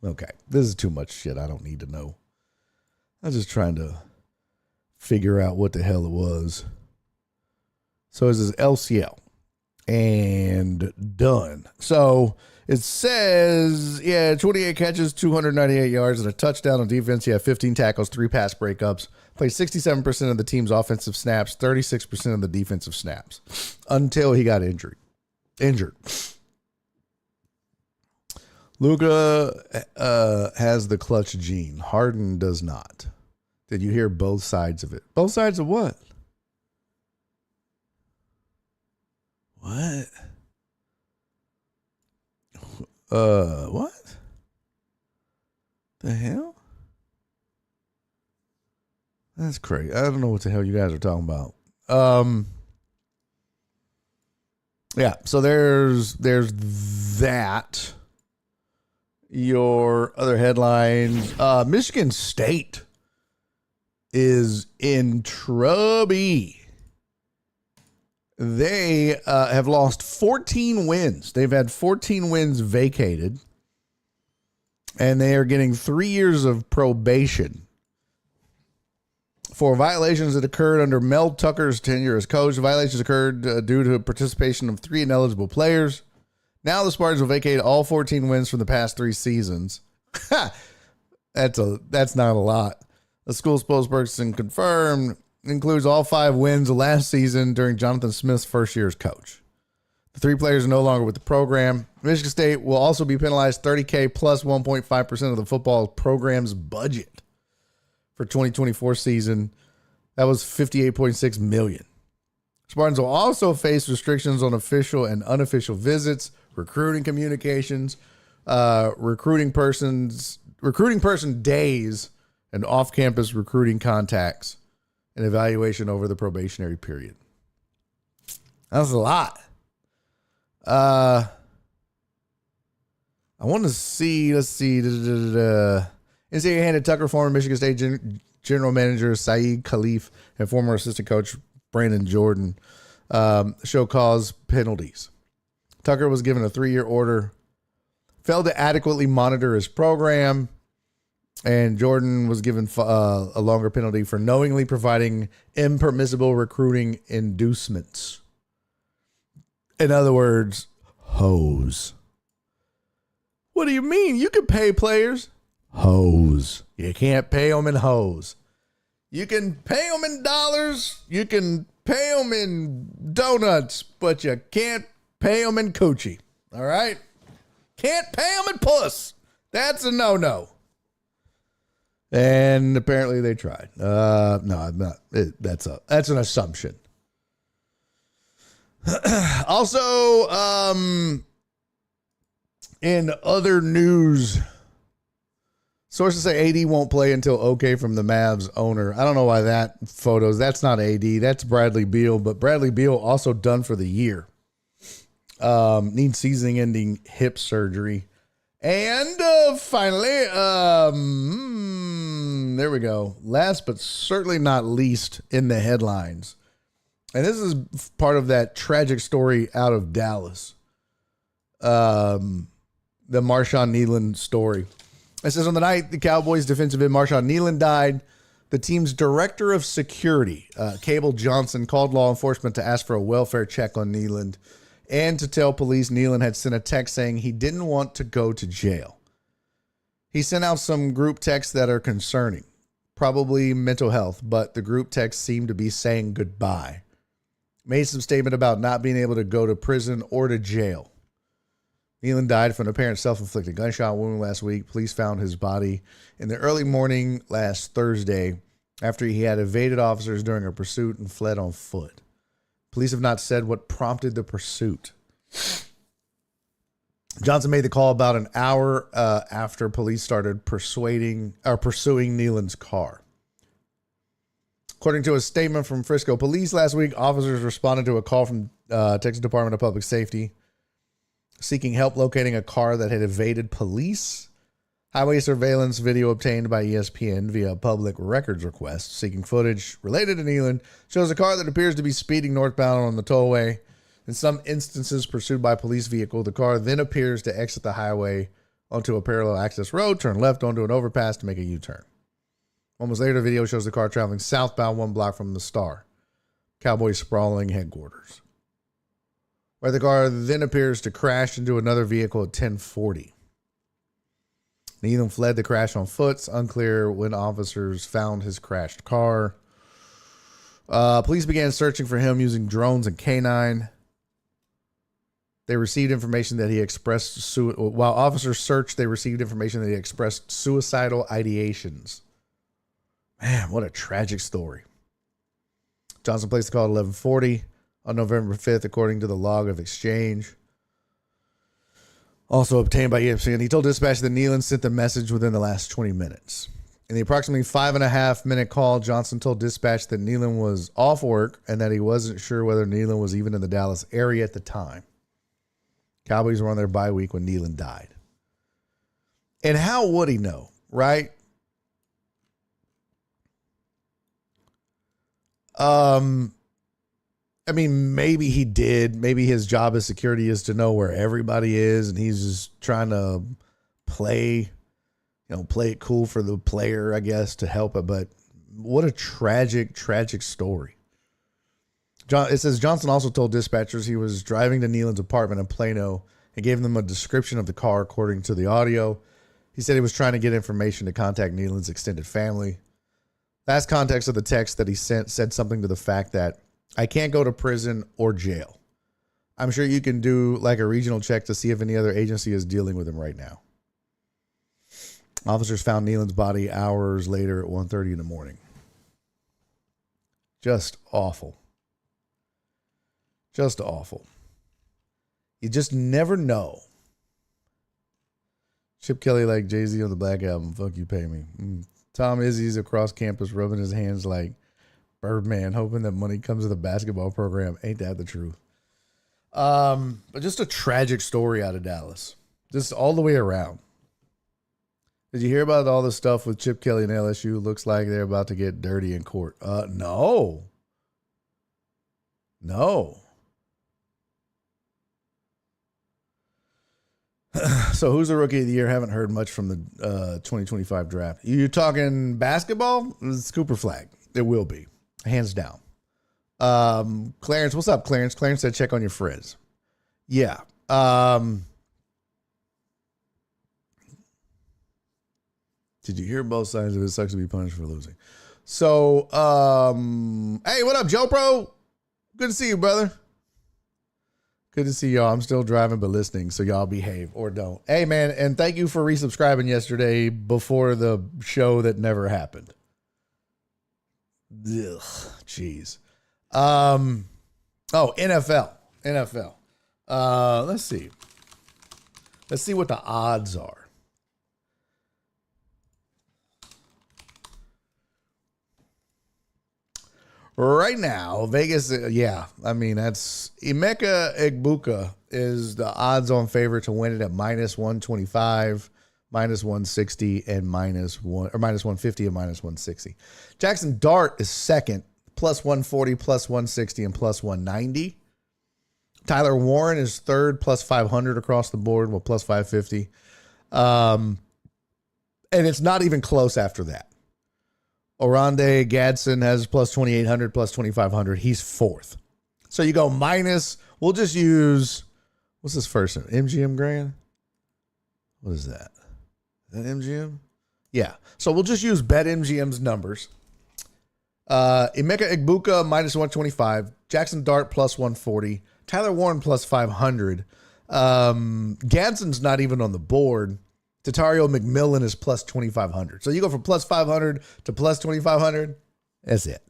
Okay, this is too much shit. I don't need to know. I was just trying to figure out what the hell it was. So it says LCL and done. So it says, 28 catches, 298 yards, and a touchdown on defense. He had 15 tackles, 3 pass breakups. Played 67% of the team's offensive snaps, 36% of the defensive snaps until he got injured. Luka has the clutch gene. Harden does not. Did you hear both sides of it? Both sides of what? What? What? The hell? That's crazy. I don't know what the hell you guys are talking about. Yeah, so there's that. Your other headlines. Michigan State is in trouble. They have lost 14 wins. They've had 14 wins vacated. And they are getting 3 years of probation for violations that occurred under Mel Tucker's tenure as coach. The violations occurred due to participation of 3 ineligible players. Now the Spartans will vacate all 14 wins from the past 3 seasons. That's not a lot. The school spokesperson confirmed includes all 5 wins of last season during Jonathan Smith's first year as coach. The 3 players are no longer with the program. Michigan State will also be penalized $30K plus 1.5% of the football program's budget for 2024 season. That was $58.6 million. Spartans will also face restrictions on official and unofficial visits, recruiting communications, recruiting person days, and off-campus recruiting contacts, and evaluation over the probationary period. That's a lot. I want to see. Let's see. NCAA handed Tucker former Michigan State general manager Saeed Khalif and former assistant coach Brandon Jordan show cause penalties. Tucker was given a 3-year order, failed to adequately monitor his program, and Jordan was given a longer penalty for knowingly providing impermissible recruiting inducements. In other words, hoes. What do you mean? You can pay players. Hoes. You can't pay them in hoes. You can pay them in dollars. You can pay them in donuts, but you can't pay them in coochie. All right? Can't pay them in puss. That's a no-no. And apparently they tried. No, I'm not. That's an assumption. Also, in other news, sources say AD won't play until okay from the Mavs owner. I don't know why that's not AD. That's Bradley Beal, but Bradley Beal also done for the year. Needs season-ending hip surgery. And finally, there we go. Last but certainly not least in the headlines. And this is part of that tragic story out of Dallas. The Marshawn Kneeland story. It says on the night the Cowboys defensive end Marshawn Kneeland died, the team's director of security, Cable Johnson, called law enforcement to ask for a welfare check on Kneeland and to tell police Kneeland had sent a text saying he didn't want to go to jail. He sent out some group texts that are concerning, probably mental health, but the group texts seem to be saying goodbye. Made some statement about not being able to go to prison or to jail. Kneeland died from an apparent self-inflicted gunshot wound last week. Police found his body in the early morning last Thursday after he had evaded officers during a pursuit and fled on foot. Police have not said what prompted the pursuit. Johnson made the call about an hour after police started pursuing Kneeland's car. According to a statement from Frisco Police last week, officers responded to a call from Texas Department of Public Safety seeking help locating a car that had evaded police. Highway surveillance video obtained by ESPN via public records request seeking footage related to Kneeland shows a car that appears to be speeding northbound on the tollway. In some instances pursued by police vehicle, the car then appears to exit the highway onto a parallel access road, turn left onto an overpass to make a U-turn. Moments later, the video shows the car traveling southbound 1 block from the Star, Cowboys sprawling headquarters, where the car then appears to crash into another vehicle at 10:40. Kneeland fled the crash on foot. It's unclear when officers found his crashed car. Police began searching for him using drones and canine. They received information that he expressed, while officers searched, they received information that he expressed suicidal ideations. Man, what a tragic story. Johnson placed the call at 11:40 on November 5th, according to the log of exchange. Also obtained by ESPN. He told dispatch that Kneeland sent the message within the last 20 minutes. In the approximately 5.5-minute call, Johnson told dispatch that Kneeland was off work and that he wasn't sure whether Kneeland was even in the Dallas area at the time. Cowboys were on their bye week when Kneeland died. And how would he know, right? I mean, maybe he did. Maybe his job as security is to know where everybody is, and he's just trying to play it cool for the player, I guess, to help it. But what a tragic, tragic story. It says Johnson also told dispatchers he was driving to Kneeland's apartment in Plano and gave them a description of the car according to the audio. He said he was trying to get information to contact Kneeland's extended family. Last context of the text that he sent said something to the fact that I can't go to prison or jail. I'm sure you can do like a regional check to see if any other agency is dealing with him right now. Officers found Kneeland's body hours later at 1:30 in the morning. Just awful. Just awful. You just never know. Chip Kelly like Jay-Z on the Black Album. Fuck you, pay me. Tom Izzy's across campus rubbing his hands like Birdman, hoping that money comes to the basketball program. Ain't that the truth? But just a tragic story out of Dallas. Just all the way around. Did you hear about all the stuff with Chip Kelly and LSU? Looks like they're about to get dirty in court. No. So who's the rookie of the year? Haven't heard much from the 2025 draft. You talking basketball? It's Cooper Flag. It will be. Hands down. Clarence, what's up, Clarence? Clarence said check on your friends. Yeah. Did you hear both sides of it? Sucks to be punished for losing. So, hey, what up, Joe Pro? Good to see you, brother. Good to see y'all. I'm still driving, but listening, so y'all behave or don't. Hey, man, and thank you for resubscribing yesterday before the show that never happened. Ugh, jeez. NFL. Let's see. Let's see what the odds are. Right now, Vegas, yeah, I mean, that's Emeka Egbuka is the odds on favorite to win it at minus 125, minus 160, and minus 150 and minus 160. Jackson Dart is second, plus 140, plus 160, and plus 190. Tyler Warren is third, plus 500 across the board, with plus 550. And it's not even close after that. Oronde Gadsden has plus 2,800, plus 2,500. He's fourth. So you go minus, we'll just use, what's this first one? MGM Grand? What is that? Is that MGM? Yeah. So we'll just use BetMGM's numbers. Emeka Egbuka minus 125. Jackson Dart plus 140. Tyler Warren plus 500. Gadsden's not even on the board. Tatario McMillan is plus 2,500. So you go from plus 500 to plus 2,500. That's it.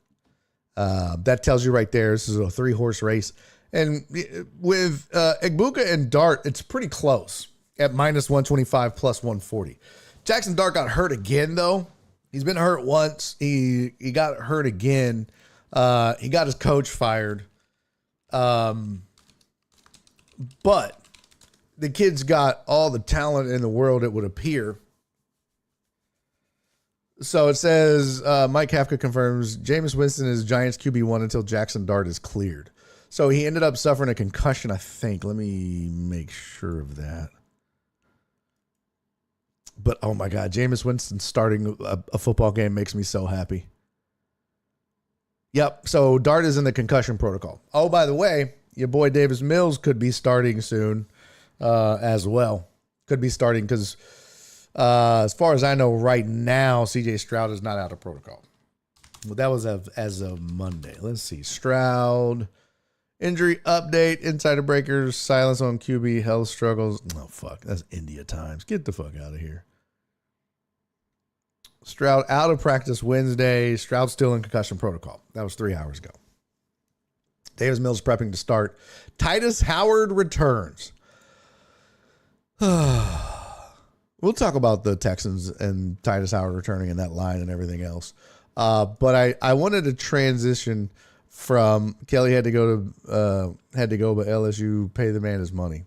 That tells you right there. This is a 3-horse race. And with Egbuka and Dart, it's pretty close at minus 125, plus 140. Jackson Dart got hurt again, though. He's been hurt once. He got hurt again. He got his coach fired. But the kid's got all the talent in the world, it would appear. So it says, Mike Kafka confirms Jameis Winston is Giants QB1 until Jackson Dart is cleared. So he ended up suffering a concussion, I think. Let me make sure of that. But, oh my God, Jameis Winston starting a football game makes me so happy. Yep, so Dart is in the concussion protocol. Oh, by the way, your boy Davis Mills could be starting soon. As well. Could be starting because as far as I know right now, CJ Stroud is not out of protocol. Well, that was as of Monday. Let's see. Stroud, injury update, insider breakers, silence on QB, health struggles. Oh, fuck. That's India Times. Get the fuck out of here. Stroud out of practice Wednesday. Stroud still in concussion protocol. That was 3 hours ago. Davis Mills prepping to start. Titus Howard returns. We'll talk about the Texans and Titus Howard returning in that line and everything else. But I wanted to transition from Kelly had to go, but LSU pay the man his money.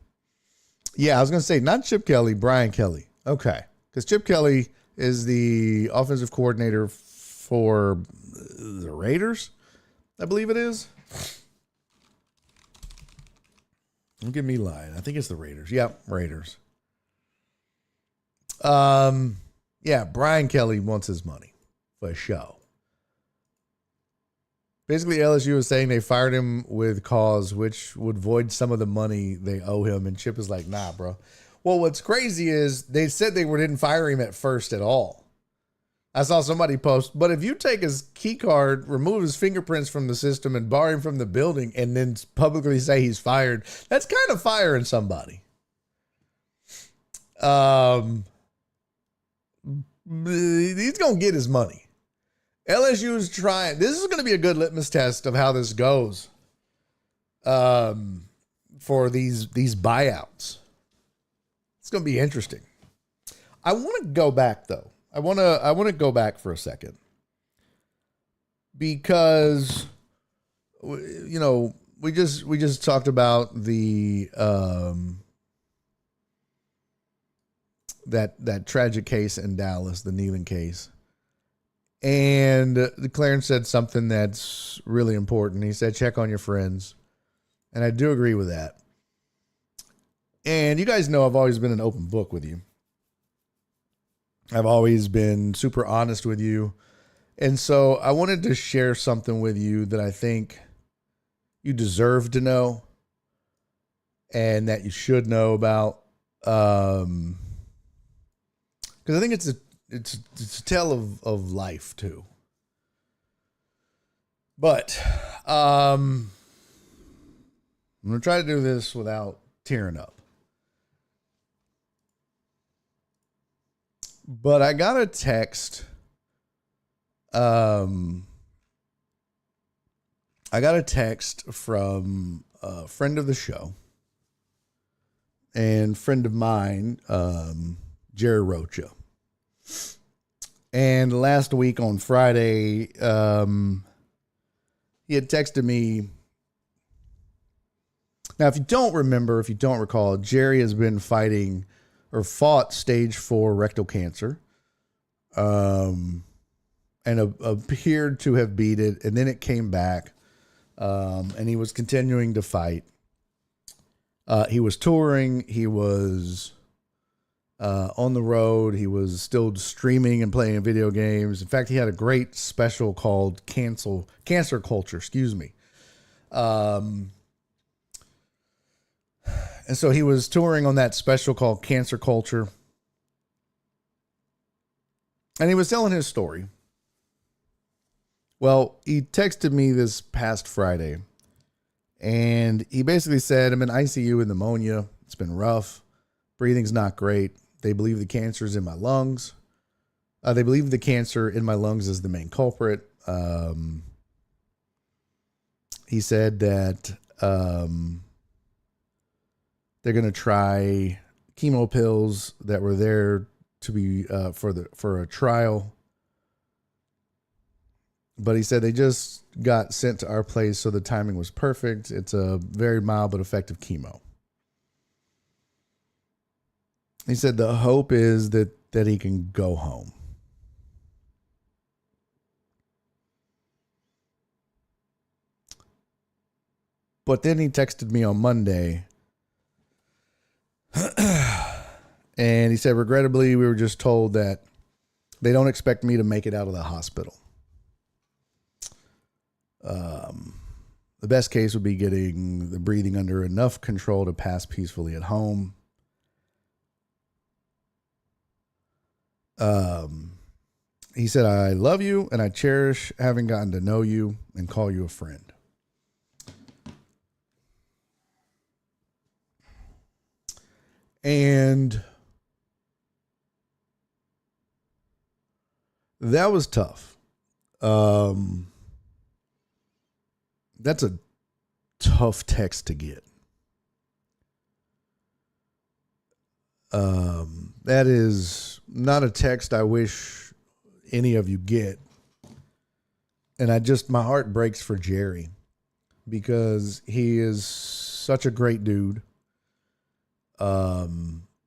Yeah, I was going to say not Chip Kelly, Brian Kelly. Okay. Because Chip Kelly is the offensive coordinator for the Raiders, I believe it is. Don't get me lying. I think it's the Raiders. Yep, Raiders. Yeah, Brian Kelly wants his money for show. Basically, LSU is saying they fired him with cause, which would void some of the money they owe him. And Chip is like, nah, bro. Well, what's crazy is they said they didn't fire him at first at all. I saw somebody post, but if you take his key card, remove his fingerprints from the system, and bar him from the building, and then publicly say he's fired, that's kind of firing somebody. He's going to get his money. LSU is trying. This is going to be a good litmus test of how this goes for these buyouts. It's going to be interesting. I want to go back, though. I want to go back for a second because we just talked about the that tragic case in Dallas, the kneeling case. And Clarence said something that's really important. He said, check on your friends. And I do agree with that. And you guys know I've always been an open book with you. I've always been super honest with you. And so I wanted to share something with you that I think you deserve to know and that you should know about. Because I think it's a tale of life too. But I'm going to try to do this without tearing up. But I got a text. I got a text from a friend of the show and friend of mine, Jerry Rocha. And last week on Friday, he had texted me. Now, if you don't recall, Jerry has been fighting or fought stage 4 rectal cancer, and appeared to have beat it. And then it came back, and he was continuing to fight. He was touring. He was on the road. He was still streaming and playing video games. In fact, he had a great special called Cancer Culture. And so he was touring on that special called Cancer Culture. And he was telling his story. Well, he texted me this past Friday. And he basically said, I'm in ICU with pneumonia. It's been rough. Breathing's not great. They believe the cancer is in my lungs. They believe the cancer in my lungs is the main culprit. He said that they're going to try chemo pills that were there to be for a trial. But he said they just got sent to our place, so the timing was perfect. It's a very mild but effective chemo. He said the hope is that he can go home. But then he texted me on Monday. And he said, regrettably, we were just told that they don't expect me to make it out of the hospital. The best case would be getting the breathing under enough control to pass peacefully at home. He said, I love you and I cherish having gotten to know you and call you a friend. And that was tough. That's a tough text to get. That is not a text I wish any of you get. And my heart breaks for Jerry because he is such a great dude.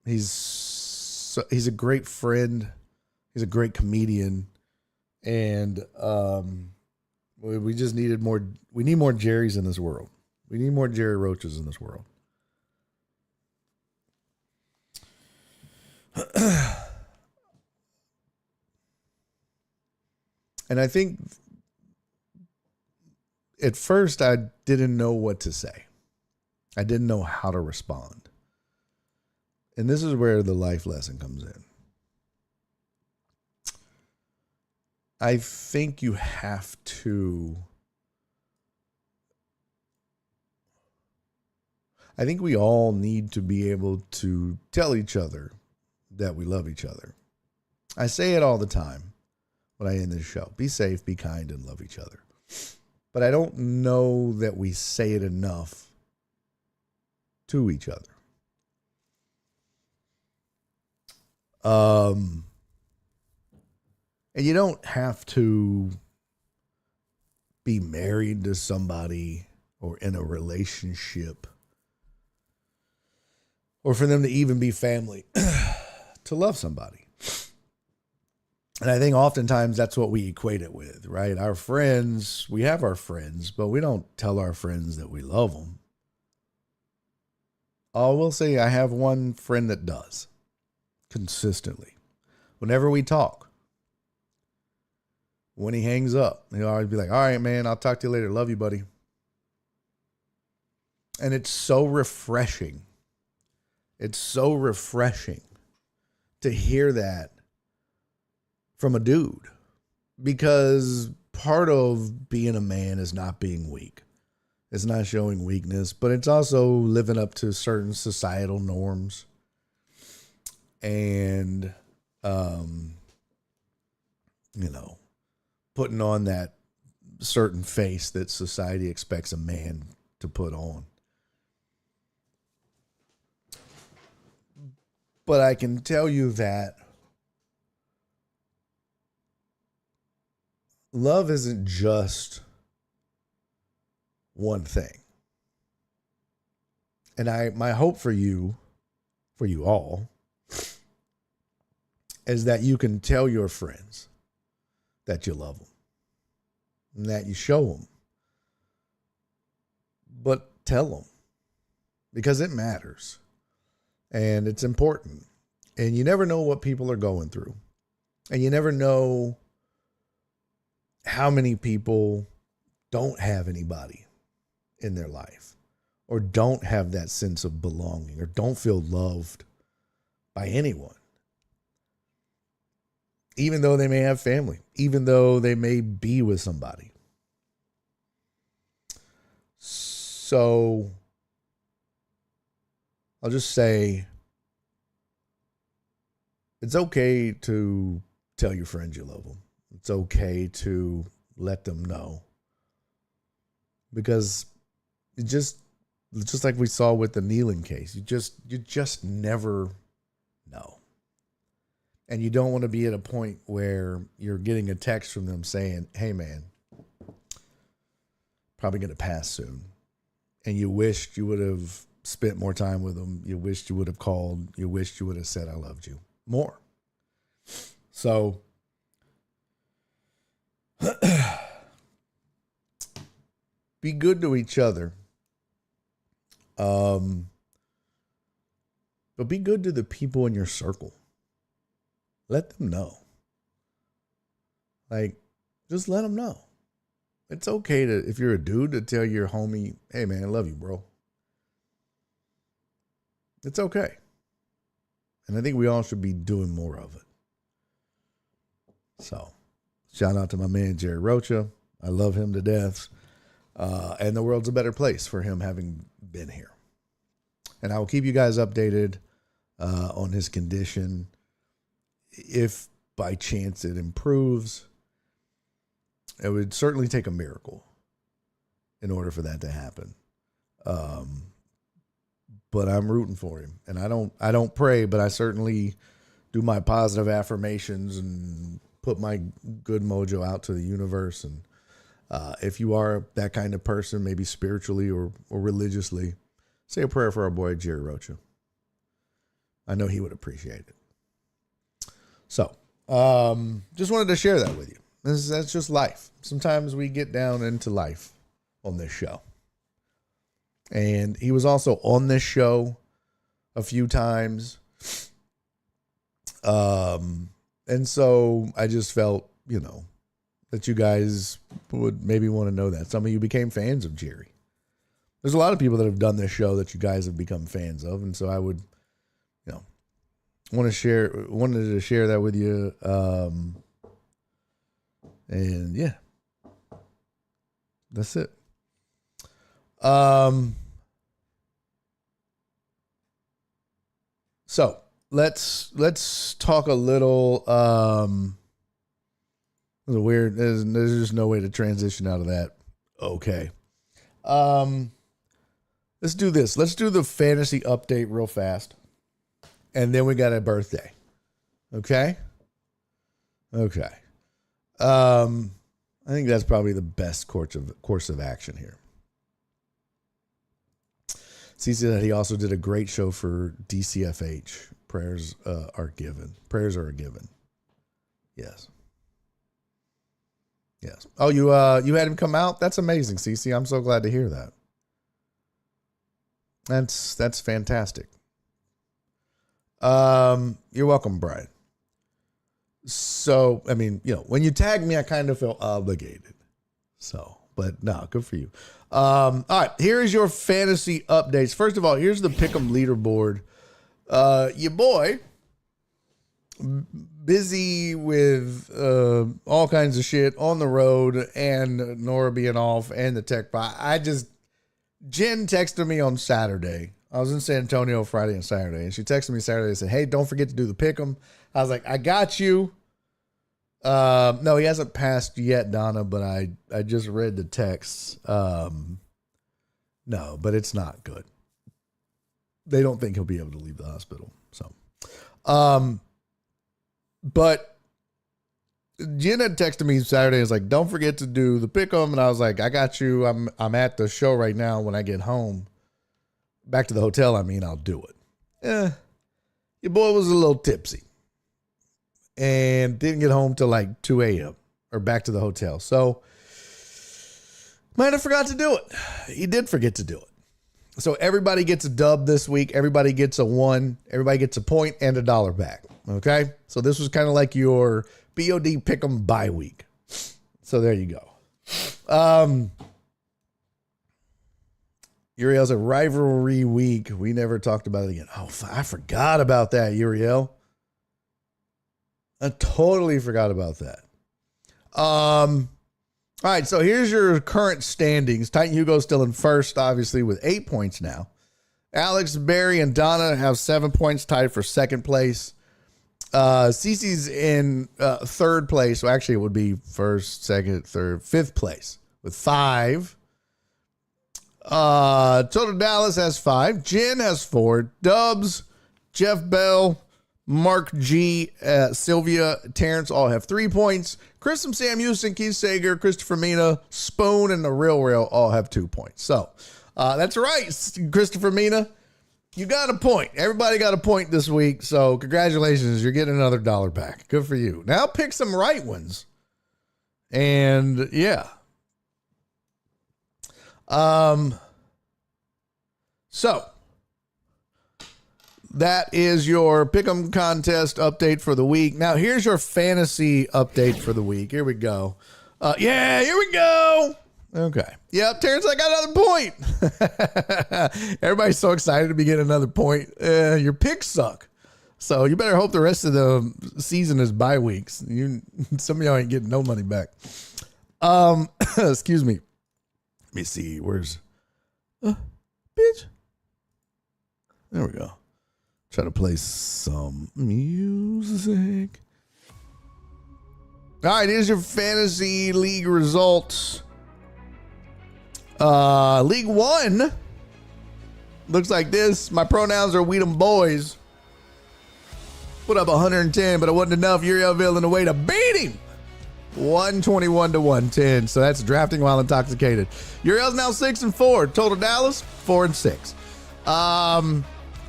He's a great friend. He's a great comedian. And, we just needed more. We need more Jerrys in this world. We need more Jerry Roaches in this world. And I think at first I didn't know what to say. I didn't know how to respond. And this is where the life lesson comes in. I think you have to. I think we all need to be able to tell each other that we love each other. I say it all the time when I end this show. Be safe, be kind, and love each other. But I don't know that we say it enough to each other. And you don't have to be married to somebody or in a relationship or for them to even be family to love somebody. And I think oftentimes that's what we equate it with, right? Our friends, we have our friends, but we don't tell our friends that we love them. I will say I have one friend that does consistently. Whenever we talk, when he hangs up, he'll always be like, all right, man, I'll talk to you later. Love you, buddy. And it's so refreshing. It's so refreshing to hear that from a dude, because part of being a man is not being weak. It's not showing weakness, but it's also living up to certain societal norms and, putting on that certain face that society expects a man to put on. But I can tell you that love isn't just one thing. And my hope for you all, is that you can tell your friends that you love them and that you show them. But tell them, because it matters and it's important. And you never know what people are going through. And you never know how many people don't have anybody in their life, or don't have that sense of belonging, or don't feel loved by anyone. Even though they may have family, even though they may be with somebody. So I'll just say, it's okay to tell your friends you love them. It's okay to let them know, because it just like we saw with the kneeling case, you just never know. And you don't want to be at a point where you're getting a text from them saying, hey man, probably going to pass soon. And you wished you would have spent more time with them. You wished you would have called. You wished you would have said, I loved you more. So be good to each other. But be good to the people in your circle. Let them know. Like, just let them know. It's okay to, if you're a dude, to tell your homie, hey man, I love you, bro. It's okay. And I think we all should be doing more of it. So, shout out to my man, Jerry Rocha. I love him to death. And the world's a better place for him having been here. And I will keep you guys updated on his condition. If by chance it improves, it would certainly take a miracle in order for that to happen. But I'm rooting for him. And I don't pray, but I certainly do my positive affirmations and put my good mojo out to the universe. And if you are that kind of person, maybe spiritually or religiously, say a prayer for our boy, Jerry Rocha. I know he would appreciate it. So, just wanted to share that with you. That's just life. Sometimes we get down into life on this show. And he was also on this show a few times. And so I just felt, that you guys would maybe want to know that. Some of you became fans of Jerry. There's a lot of people that have done this show that you guys have become fans of. And so I would, wanted to share that with you. And yeah, that's it. So let's talk a little, there's just no way to transition out of that. Okay. Let's do this. Let's do the fantasy update real fast. And then we got a birthday. Okay. I think that's probably the best course of action here. CC said he also did a great show for DCFH. Prayers are given. Prayers are given. Yes. Yes. Oh, you had him come out? That's amazing, Cece. I'm so glad to hear that. That's fantastic. You're welcome, Brian. So, I mean, when you tag me, I kind of feel obligated. So, but no, good for you. All right, here's your fantasy updates. First of all, here's the Pick'em leaderboard. Your boy, busy with all kinds of shit on the road and Nora being off and the tech bot. Jen texted me on Saturday. I was in San Antonio Friday and Saturday, and she texted me Saturday and said, hey, don't forget to do the Pick'em. I was like, I got you. No, he hasn't passed yet, Donna, but I just read the texts. No, but it's not good. They don't think he'll be able to leave the hospital. So, but Jen had texted me Saturday. It's like, don't forget to do the Pick'em. And I was like, I got you. I'm at the show right now. When I get home, back to the hotel, I'll do it. Your boy was a little tipsy and didn't get home till like 2 a.m. or back to the hotel. So might have forgot to do it. He did forget to do it. So everybody gets a dub this week. Everybody gets a 1. Everybody gets a point and $1 back. Okay. So this was kind of like your BOD Pick'em bye week. So there you go. Uriel's a rivalry week. We never talked about it again. Oh, I forgot about that, Uriel. I totally forgot about that. All right, so here's your current standings. Titan Hugo's still in first, obviously, with 8 points now. Alex, Barry, and Donna have 7 points, tied for second place. Cece's in third place. So actually, it would be first, second, third, fifth place with 5. Total Dallas has 5. Jen has 4. Dubs, Jeff Bell, Mark G, Sylvia, Terrence all have 3 points. Chris and Sam Houston, Keith Sager, Christopher Mina, Spoon, and the Real Rail all have 2 points. So that's right, Christopher Mina. You got a point. Everybody got a point this week. So congratulations. You're getting another $1 back. Good for you. Now pick some right ones. And yeah. So that is your Pick'em contest update for the week. Now here's your fantasy update for the week. Here we go. Here we go. Okay. Yep. Terrence, I got another point. Everybody's so excited to be getting another point. Your picks suck. So you better hope the rest of the season is bye weeks. Some of y'all ain't getting no money back. Excuse me. Let me see. Where's bitch? There we go. Try to play some music. All right, here's your fantasy league results. League 1 looks like this. My pronouns are we them boys. Put up 110, but it wasn't enough. Urielville in the way to beat him. 121 to 110. So that's drafting while intoxicated. Uriel's now 6-4. Total Dallas 4-6.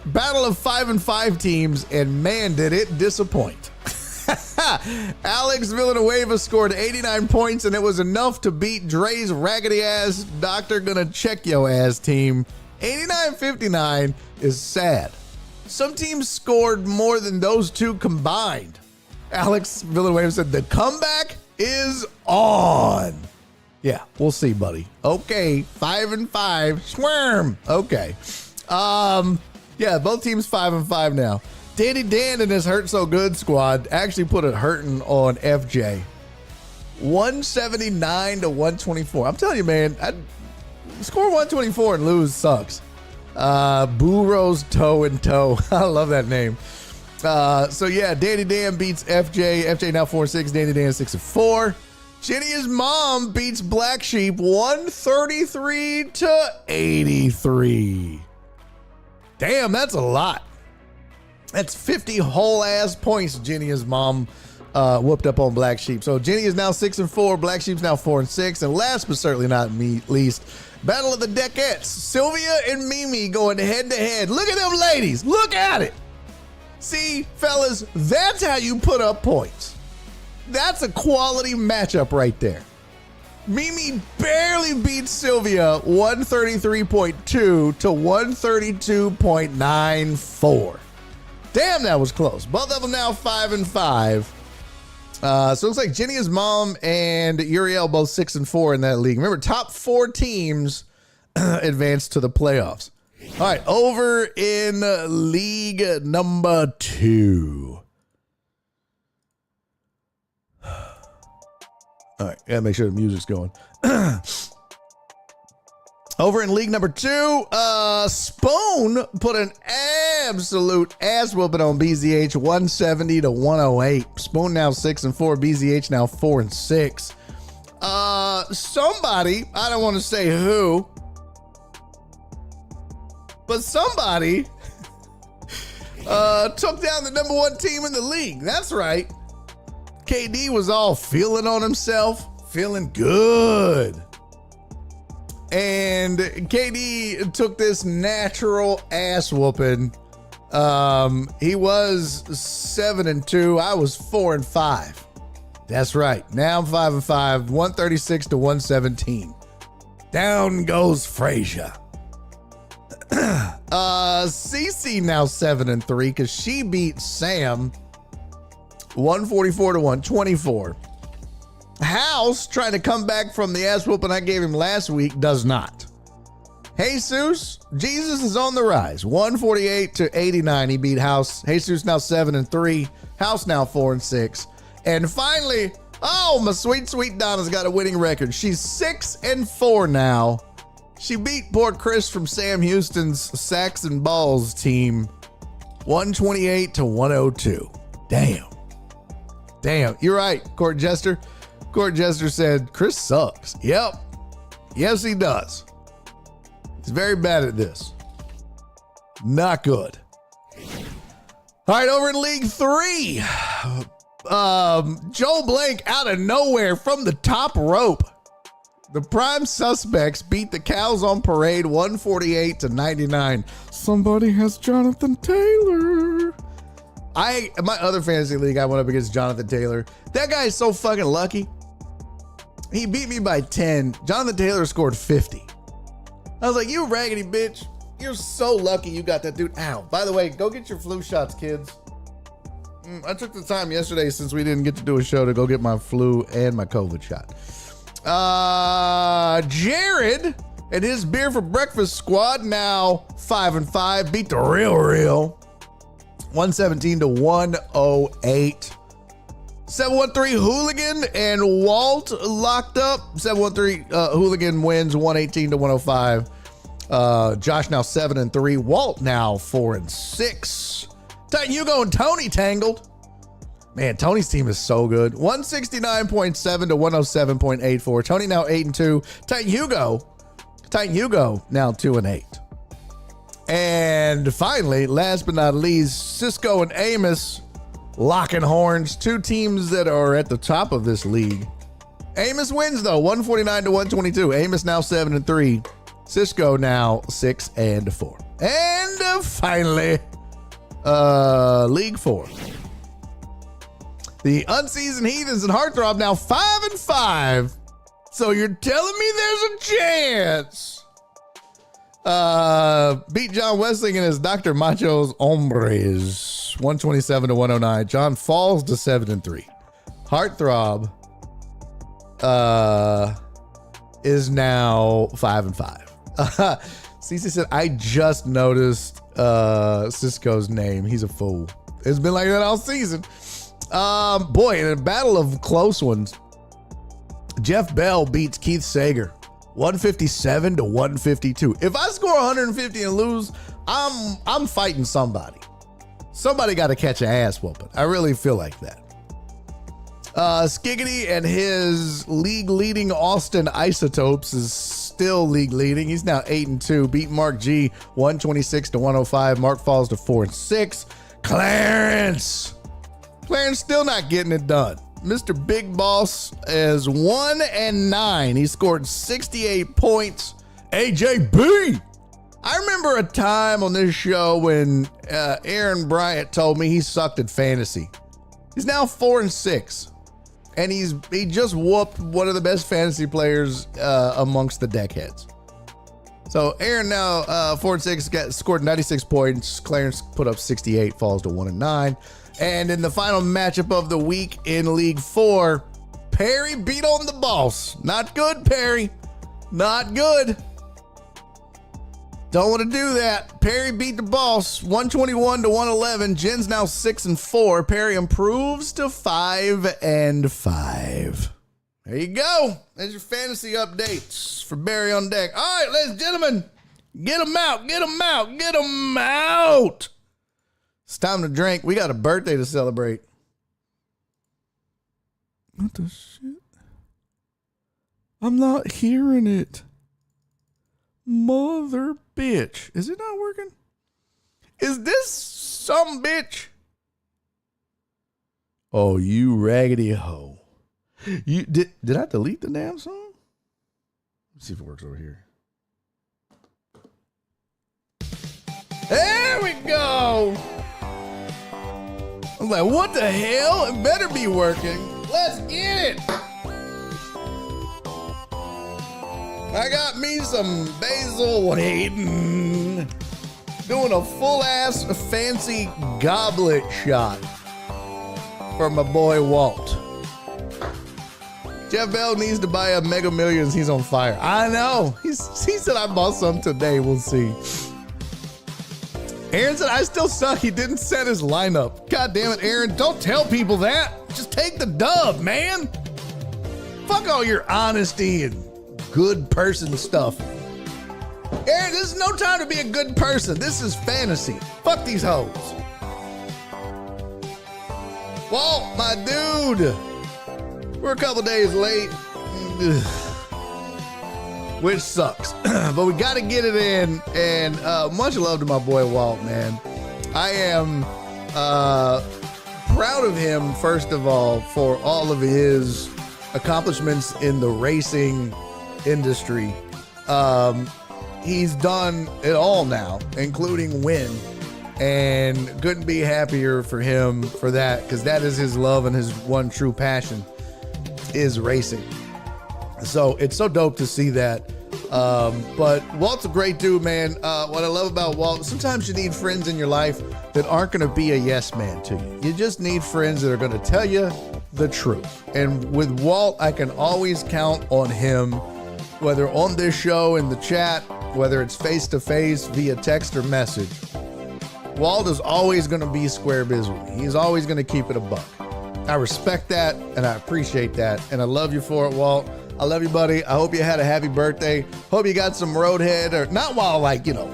Battle of 5-5 teams, and man, did it disappoint. Alex Villanueva scored 89 points, and it was enough to beat Dre's raggedy ass Doctor Gonna Check Yo ass team. 89-59 is sad. Some teams scored more than those two combined. Alex Villanueva said the comeback is on. Yeah, we'll see, buddy. Okay, 5-5. Swarm. Okay. Yeah, both teams 5-5 now. Danny Dan and his Hurt So Good squad actually put a hurting on FJ. 179 to 124. I'm telling you, man, score 124 and lose sucks. Boo Rose toe and toe. I love that name. So yeah, Danny Dan beats FJ. FJ now 4-6. Danny Dan 6-4. Jenny's mom beats Black Sheep 133 to 83. Damn, that's a lot. That's 50 whole ass points Jenny's mom whooped up on Black Sheep. So Jenny is now 6-4. Black Sheep's now 4-6. And last but certainly not least, Battle of the Deckettes. Sylvia and Mimi going head to head. Look at them ladies. Look at it. See, fellas, that's how you put up points. That's a quality matchup right there. Mimi barely beat Sylvia 133.2 to 132.94. Damn, that was close. Both of them now 5-5. So it looks like Genia's mom and Uriel both 6-4 in that league. Remember, top 4 teams advanced to the playoffs. All right, over in league number 2. All right, gotta make sure the music's going. Over in league number 2, Spoon put an absolute ass whooping on BZH, 170 to 108. Spoon now 6-4, BZH now 4-6. Somebody, I don't want to say who, but somebody took down the number 1 team in the league. That's right. KD was all feeling on himself, feeling good. And KD took this natural ass whooping. He was 7-2. I was 4-5. That's right. Now I'm 5-5, 136 to 117. Down goes Frazier. Cece now 7-3 because she beat Sam 144 to 124. House, trying to come back from the ass whooping I gave him last week, does not. Jesus is on the rise. 148 to 89. He beat House. Jesus now 7-3. House now 4-6. And finally, my sweet, sweet Donna's got a winning record. She's 6-4 now. She beat poor Chris from Sam Houston's Sacks and Balls team 128 to 102. Damn. You're right, Court Jester. Court Jester said, Chris sucks. Yep. Yes, he does. He's very bad at this. Not good. All right, over in League 3. Joe Blank out of nowhere from the top rope. The prime suspects beat the Cows on Parade 148 to 99. Somebody has Jonathan Taylor. My other fantasy league, I went up against Jonathan Taylor. That guy is so fucking lucky. He beat me by 10. Jonathan Taylor scored 50. I was like, you raggedy bitch. You're so lucky you got that dude. Ow. By the way, go get your flu shots, kids. I took the time yesterday since we didn't get to do a show to go get my flu and my COVID shot. Jared and his beer for breakfast squad now 5-5. Beat the real 117 to 108. 713 Hooligan and Walt locked up. 713 Hooligan wins 118 to 105. Josh now 7-3. Walt now 4-6. Titan Hugo and Tony tangled. Man, Tony's team is so good. 169.7 to 107.84. Tony now 8-2. Titan Hugo now 2-8. And finally, last but not least, Cisco and Amos locking horns. 2 teams that are at the top of this league. Amos wins though, 149 to 122. Amos now 7-3. Cisco now 6-4. And finally, League 4. The Unseasoned Heathens and Heartthrob now 5-5. So you're telling me there's a chance. Beat John Westling and his Dr. Macho's Hombres 127 to 109. John falls to 7-3. Heartthrob is now 5-5. Cece said, I just noticed Cisco's name. He's a fool. It's been like that all season. Boy, in a battle of close ones, Jeff Bell beats Keith Sager 157 to 152. If I score 150 and lose, I'm fighting somebody. Somebody got to catch an ass whooping. I really feel like that. Skiggity and his league leading Austin Isotopes is still league leading. He's now 8-2. Beat Mark G 126 to 105. Mark falls to 4-6. Clarence still not getting it done. Mr. Big Boss is 1-9. He scored 68 points. AJB I remember a time on this show when Aaron Bryant told me he sucked at fantasy. He's now 4-6, and he just whooped one of the best fantasy players amongst the deckheads. So Aaron now 4-6, scored 96 points. Clarence put up 68, falls to 1-9. And in the final matchup of the week in League 4, Perry beat on the boss. Not good, Perry. Not good. Don't want to do that. Perry beat the boss 121 to 111. Jen's now 6-4. Perry improves to 5-5. There you go. There's your fantasy updates for Barry on Deck. All right, ladies and gentlemen, get them out. Get them out. Get them out. It's time to drink. We got a birthday to celebrate. What the shit? I'm not hearing it. Mother bitch. Is it not working? Is this some bitch? Oh, you raggedy hoe. You did I delete the damn song? Let's see if it works over here. There we go. I was like, what the hell? It better be working. Let's get it. I got me some Basil Hayden. Doing a full ass fancy goblet shot for my boy Walt. Jeff Bell needs to buy a Mega Millions. He's on fire. I know. He said I bought some today. We'll see. Aaron said I still suck. He didn't set his lineup. God damn it, Aaron. Don't tell people that. Just take the dub, man. Fuck all your honesty and good person stuff. Aaron, this is no time to be a good person. This is fantasy. Fuck these hoes. Walt, my dude. We're a couple days late. Which sucks. But we got to get it in. And much love to my boy Walt, man. I am proud of him, first of all, for all of his accomplishments in the racing industry. He's done it all now, including win, and couldn't be happier for him for that, because that is his love and his one true passion is racing. So it's so dope to see that. But Walt's a great dude, man. What I love about Walt, sometimes you need friends in your life that aren't going to be a yes man to you. You just need friends that are going to tell you the truth. And with Walt, I can always count on him, whether on this show, in the chat, whether it's face-to-face, via text or message. Walt is always going to be square biz with me. He's always going to keep it a buck. I respect that, and I appreciate that, and I love you for it, Walt. I love you, buddy. I hope you had a happy birthday. Hope you got some roadhead, or not while, like, you know,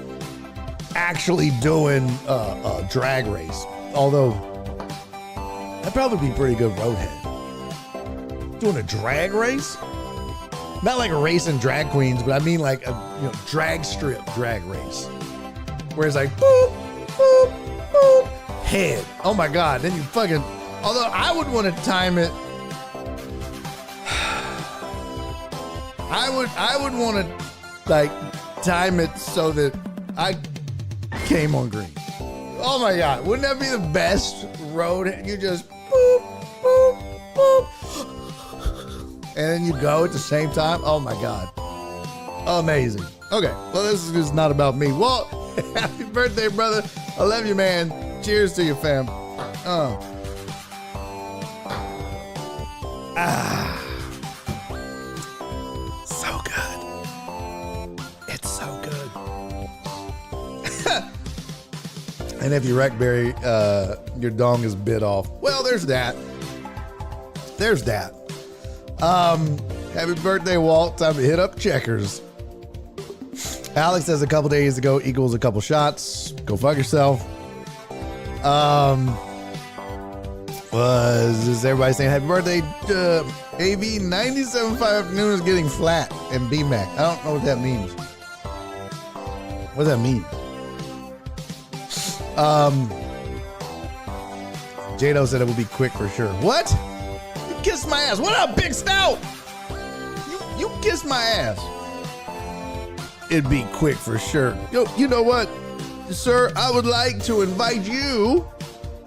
actually doing a drag race. Although, that'd probably be pretty good roadhead. Doing a drag race? Not like a race in drag queens, but I mean like a drag strip drag race. Where it's like, boop, boop, boop, head. Oh my God. Then you fucking, although I would want to time it. I would want to like time it so that I came on green. Oh my God. Wouldn't that be the best road? You just boop, boop, boop. And then you go at the same time. Oh my God. Amazing. Okay. Well, this is not about me. Walt, happy birthday, brother. I love you, man. Cheers to you, fam. So good. It's so good. And if you wreck Barry, your dong is bit off. Well, there's that. There's that. Happy birthday, Walt. Time to hit up Checkers. Alex says a couple days ago equals a couple shots. Go fuck yourself. Was everybody saying happy birthday? AV 97.5 afternoon is getting flat and BMAC. I don't know what that means. What does that mean? Jado said it will be quick for sure. What? You kissed my ass. What up, Big Stout? You kissed my ass. it'd be quick for sure. Yo, you know what, sir? I would like to invite you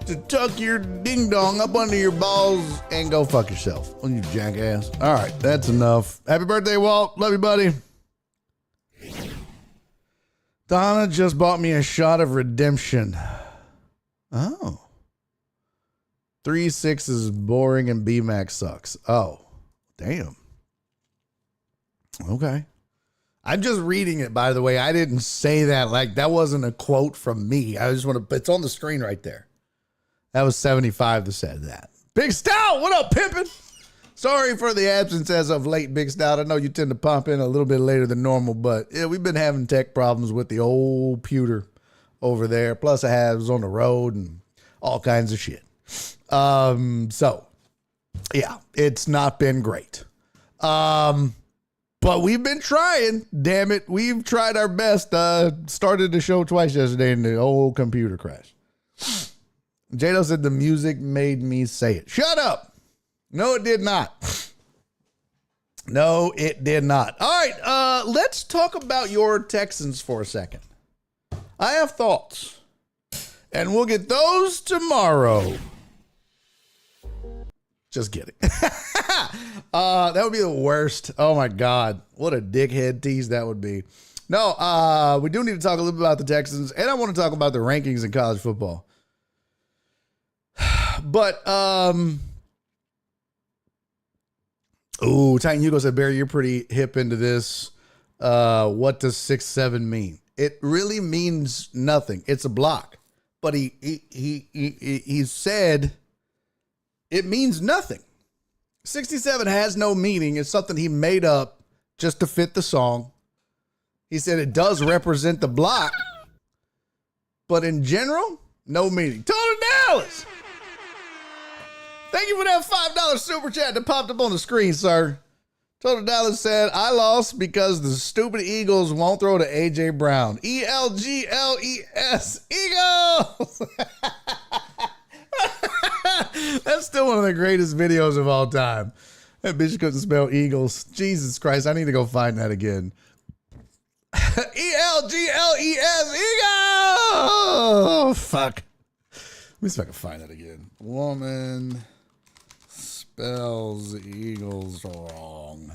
to tuck your ding dong up under your balls and go fuck yourself. Oh, you jackass. All right, that's enough. Happy birthday, Walt. Love you, buddy. Donna just bought me a shot of redemption. Oh. 3-6 is boring and B-Max sucks. Oh, damn. Okay. I'm just reading it, by the way. I didn't say that. Like, that wasn't a quote from me. I just want to, it's on the screen right there. That was 75 that said that. Big Stout, what up, pimpin'? Sorry for the absence as of late, Big Stout. I know you tend to pop in a little bit later than normal, but yeah, we've been having tech problems with the old pewter over there. Plus, I was on the road and all kinds of shit. So, yeah, it's not been great. But we've been trying. Damn it, we've tried our best. Started the show twice yesterday and the old computer crashed. Jado said the music made me say it. Shut up. No, it did not. No, it did not. All right, let's talk about your Texans for a second. I have thoughts, and we'll get those tomorrow. Just kidding. That would be the worst. Oh, my God. What a dickhead tease that would be. No, we do need to talk a little bit about the Texans, and I want to talk about the rankings in college football. But, Titan Hugo said, Barry, you're pretty hip into this. What does 6-7 mean? It really means nothing. It's a block. But he said it means nothing. 67 has no meaning. It's something he made up just to fit the song. He said it does represent the block. But in general, no meaning. Total Dallas! Thank you for that $5 super chat that popped up on the screen, sir. Total Dallas said, I lost because the stupid Eagles won't throw to A.J. Brown. ELGLES. Eagles! That's still one of the greatest videos of all time. That bitch couldn't spell Eagles. Jesus Christ, I need to go find that again. ELGLES. Eagles! Oh, fuck. Let me see if I can find that again. Woman spells Eagles wrong.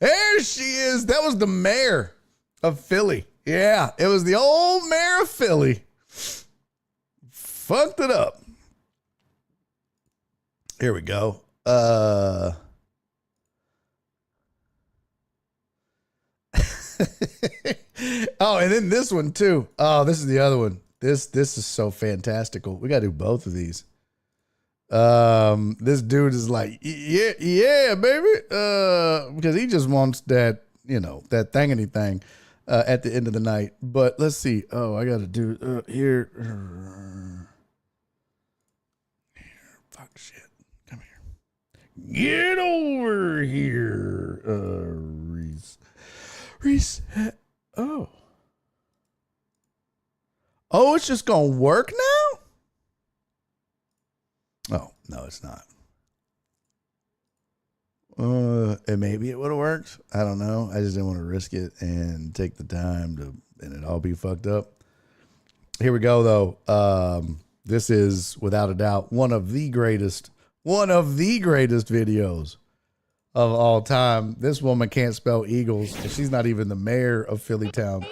There she is. That was the mayor of Philly. Yeah, it was the old mayor of Philly. Fucked it up. Here we go. Oh, and then this one too. Oh, this is the other one. This is so fantastical. We gotta do both of these. This dude is like, yeah, baby. Because he just wants that, that thingity thing at the end of the night. But let's see. Oh, I gotta do here. Fuck shit. Come here. Get over here. Reset. Oh. Oh, it's just gonna work now? Oh, no, it's not. And maybe it would have worked. I don't know. I just didn't want to risk it and take the time and it all be fucked up. Here we go, though. This is, without a doubt, one of the greatest videos of all time. This woman can't spell Eagles, and she's not even the mayor of Philly Town.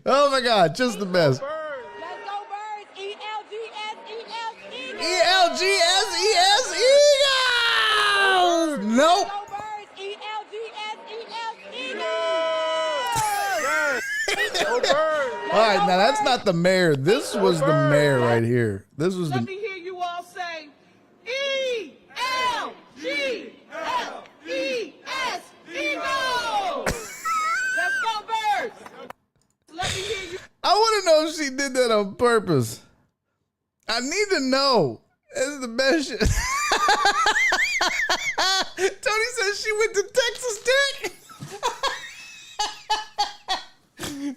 Oh my God, just the best. Let's go Birds. ELGSES Eagles. Nope. All right, now that's not the mayor. This was the mayor right here. This was Let me hear you all say ELGLES Eagles. Let's go Birds. Let me hear you. I want to know if she did that on purpose. I need to know. This is the best shit. Tony says she went to Texas Tech.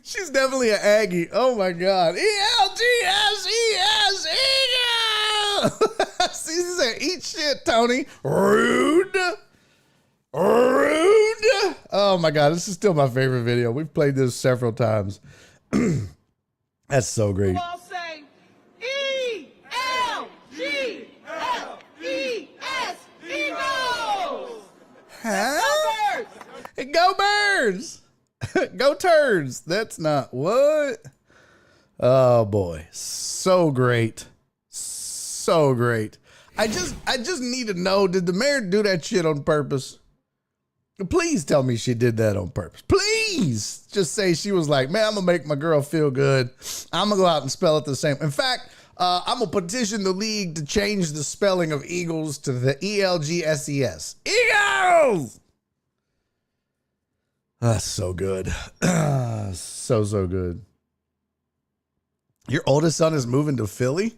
She's definitely an Aggie. Oh my God. ELGS She said, eat shit, Tony. Rude. Rude. Oh my God, this is still my favorite video. We've played this several times. That's so great. All say E-L-G-L-E-S, Eagles! Huh? Birds! Go birds. Go turds. That's not what? Oh boy. So great. So great. I just need to know, did the mayor do that shit on purpose? Please tell me she did that on purpose. Please just say she was like, man, I'm going to make my girl feel good. I'm going to go out and spell it the same. In fact, I'm going to petition the league to change the spelling of Eagles to the E-L-G-S-E-S. Eagles! That's so good. So good. Your oldest son is moving to Philly?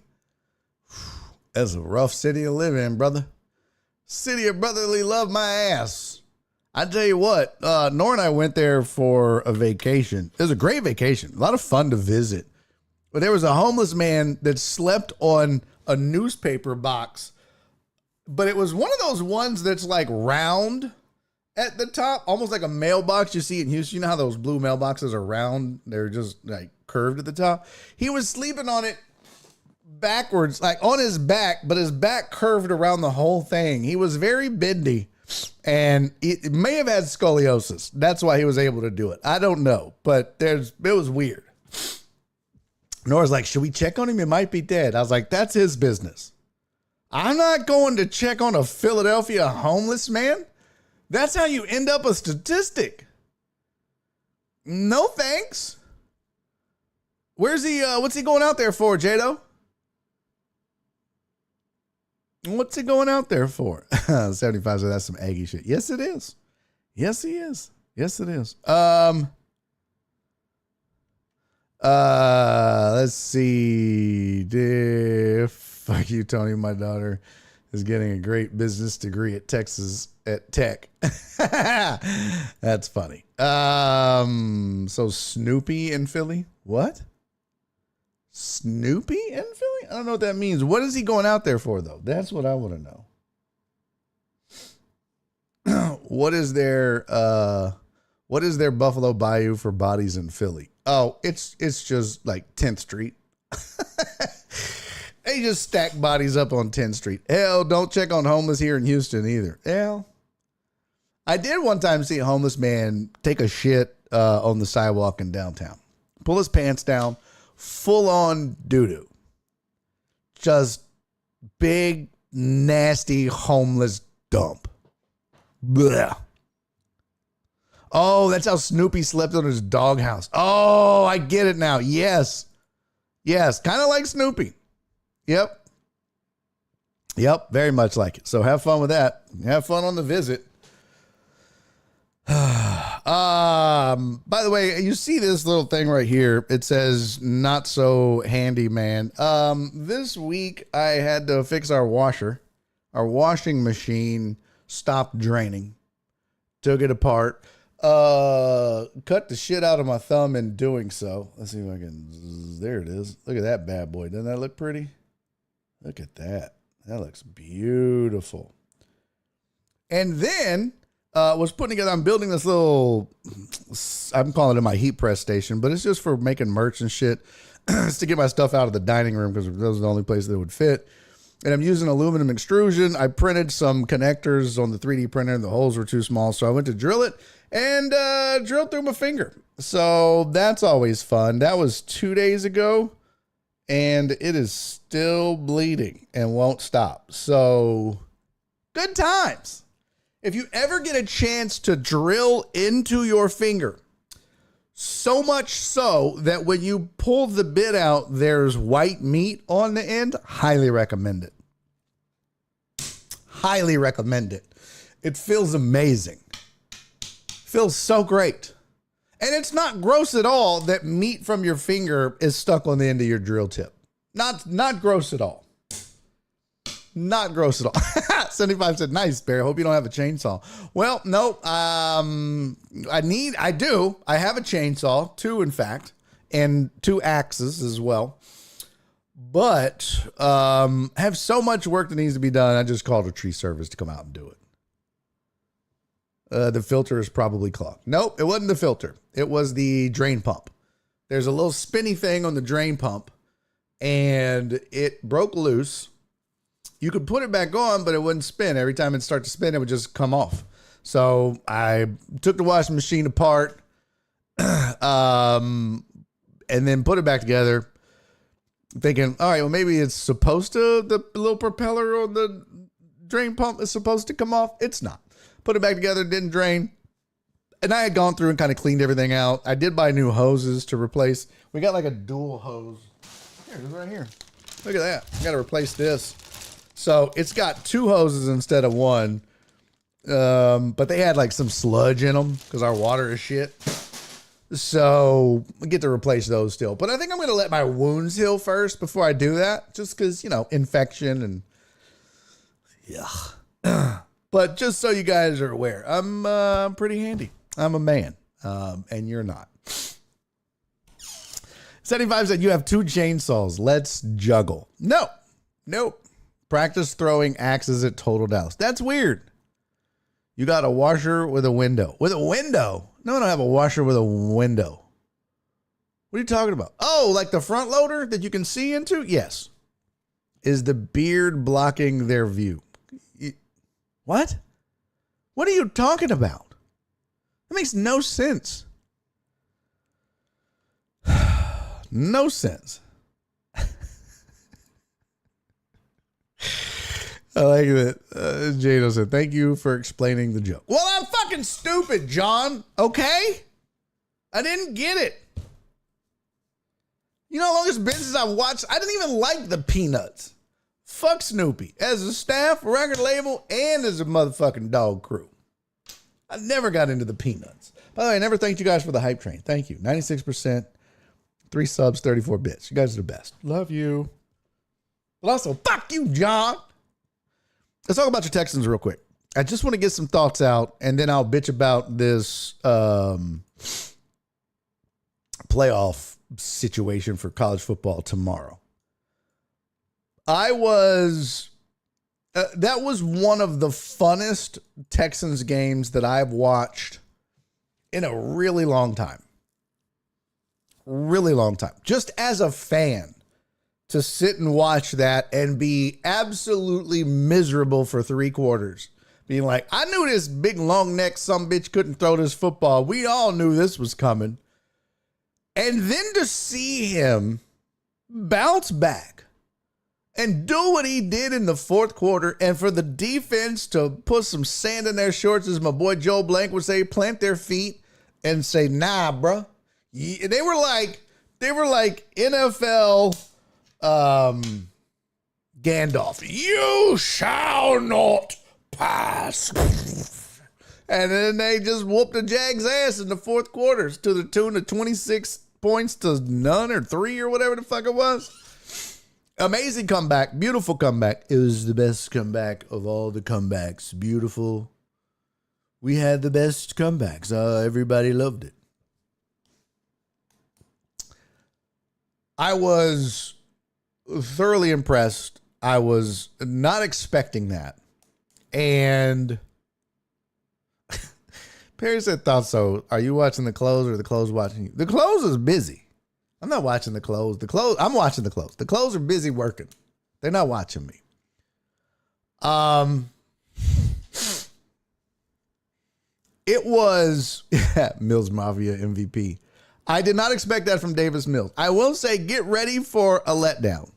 That's a rough city to live in, brother. City of brotherly love, my ass. I tell you what, Nora and I went there for a vacation. It was a great vacation. A lot of fun to visit. But there was a homeless man that slept on a newspaper box. But it was one of those ones that's like round at the top, almost like a mailbox you see in Houston. You know how those blue mailboxes are round? They're just like curved at the top. He was sleeping on it backwards, like on his back, but his back curved around the whole thing. He was very bendy. And it may have had scoliosis. That's why he was able to do it. I don't know, but it was weird. Nora's like, should we check on him? He might be dead. I was like, that's his business. I'm not going to check on a Philadelphia homeless man. That's how you end up a statistic. No thanks. Where's he? What's he going out there for, Jado? What's he going out there for? 75 said that's some Aggie shit. Yes, it is. Yes, he is. Yes, it is. Let's see. Fuck you, Tony. My daughter is getting a great business degree at Texas at Tech. That's funny. So Snoopy in Philly? What? Snoopy in Philly? I don't know what that means. What is he going out there for, though? That's what I want to know. What is their Buffalo Bayou for bodies in Philly? Oh, it's just like 10th Street. They just stack bodies up on 10th Street. Hell, don't check on homeless here in Houston either. Hell, I did one time see a homeless man take a shit on the sidewalk in downtown. Pull his pants down. Full on doo-doo. Just big, nasty, homeless dump. Blah. Oh, that's how Snoopy slept on his doghouse. Oh, I get it now. Yes. Yes, kind of like Snoopy. Yep. Yep, very much like it. So have fun with that. Have fun on the visit. By the way, you see this little thing right here. It says not so handy, man. This week I had to fix our washer. Our washing machine stopped draining. Took it apart. Cut the shit out of my thumb in doing so. Let's see if I can. There it is. Look at that bad boy. Doesn't that look pretty? Look at that. That looks beautiful. And then was putting together, I'm building this little, I'm calling it my heat press station, but it's just for making merch and shit. It's to get my stuff out of the dining room because those are the only places that would fit. And I'm using aluminum extrusion. I printed some connectors on the 3D printer and the holes were too small. So I went to drill it and drilled through my finger. So that's always fun. That was 2 days ago and it is still bleeding and won't stop. So good times. If you ever get a chance to drill into your finger, so much so that when you pull the bit out, there's white meat on the end, highly recommend it. Highly recommend it. It feels amazing. Feels so great. And it's not gross at all that meat from your finger is stuck on the end of your drill tip. Not gross at all. Not gross at all. 75 said, nice, Bear. Hope you don't have a chainsaw. Well, no. I have a chainsaw, 2 in fact, and 2 axes as well. But have so much work that needs to be done. I just called a tree service to come out and do it. The filter is probably clogged. Nope, it wasn't the filter. It was the drain pump. There's a little spinny thing on the drain pump, and it broke loose. You could put it back on, but it wouldn't spin. Every time it started to spin, it would just come off. So I took the washing machine apart, and then put it back together, thinking, all right, well, maybe it's supposed to, the little propeller on the drain pump is supposed to come off. It's not. Put it back together, didn't drain. And I had gone through and kind of cleaned everything out. I did buy new hoses to replace. We got like a dual hose. Here, it is right here. Look at that. I got to replace this. So it's got two hoses instead of one. But they had like some sludge in them because our water is shit. So we get to replace those still. But I think I'm going to let my wounds heal first before I do that. Just because, you know, infection and yeah. But just so you guys are aware, I'm pretty handy. I'm a man, and you're not. 75 said, you have 2 chainsaws. Let's juggle. No. Nope. Practice throwing axes at Total Dallas. That's weird. You got a washer with a window. With a window? No, I don't have a washer with a window. What are you talking about? Oh, like the front loader that you can see into? Yes. Is the beard blocking their view? What? What are you talking about? That makes no sense. No sense. I like that. Jado said, thank you for explaining the joke. Well, I'm fucking stupid, John. Okay? I didn't get it. You know how long it's been since I watched? I didn't even like the Peanuts. Fuck Snoopy. As a staff, record label, and as a motherfucking dog crew. I never got into the Peanuts. By the way, I never thanked you guys for the hype train. Thank you. 96%, 3 subs, 34 bits. You guys are the best. Love you. But also, fuck you, John. Let's talk about your Texans real quick. I just want to get some thoughts out, and then I'll bitch about this playoff situation for college football tomorrow. That was one of the funnest Texans games that I've watched in a really long time. Really long time. Just as a fan, to sit and watch that and be absolutely miserable for 3 quarters. Being like, I knew this big long neck sumbitch couldn't throw this football. We all knew this was coming. And then to see him bounce back and do what he did in the 4th quarter, and for the defense to put some sand in their shorts, as my boy Joe Blank would say, plant their feet and say, nah, bro. They were like NFL Gandalf. You shall not pass. And then they just whooped the Jags' ass in the 4th quarter to the tune of 26 points to none or 3 or whatever the fuck it was. Amazing comeback. Beautiful comeback. It was the best comeback of all the comebacks. Beautiful. We had the best comebacks. Everybody loved it. I was thoroughly impressed. I was not expecting that. And Perry said, thought so. Are you watching the close or the close watching you? The close is busy. I'm not watching the close. I'm watching the close. The close are busy working. They're not watching me. It was Mills Mafia MVP. I did not expect that from Davis Mills. I will say, get ready for a letdown.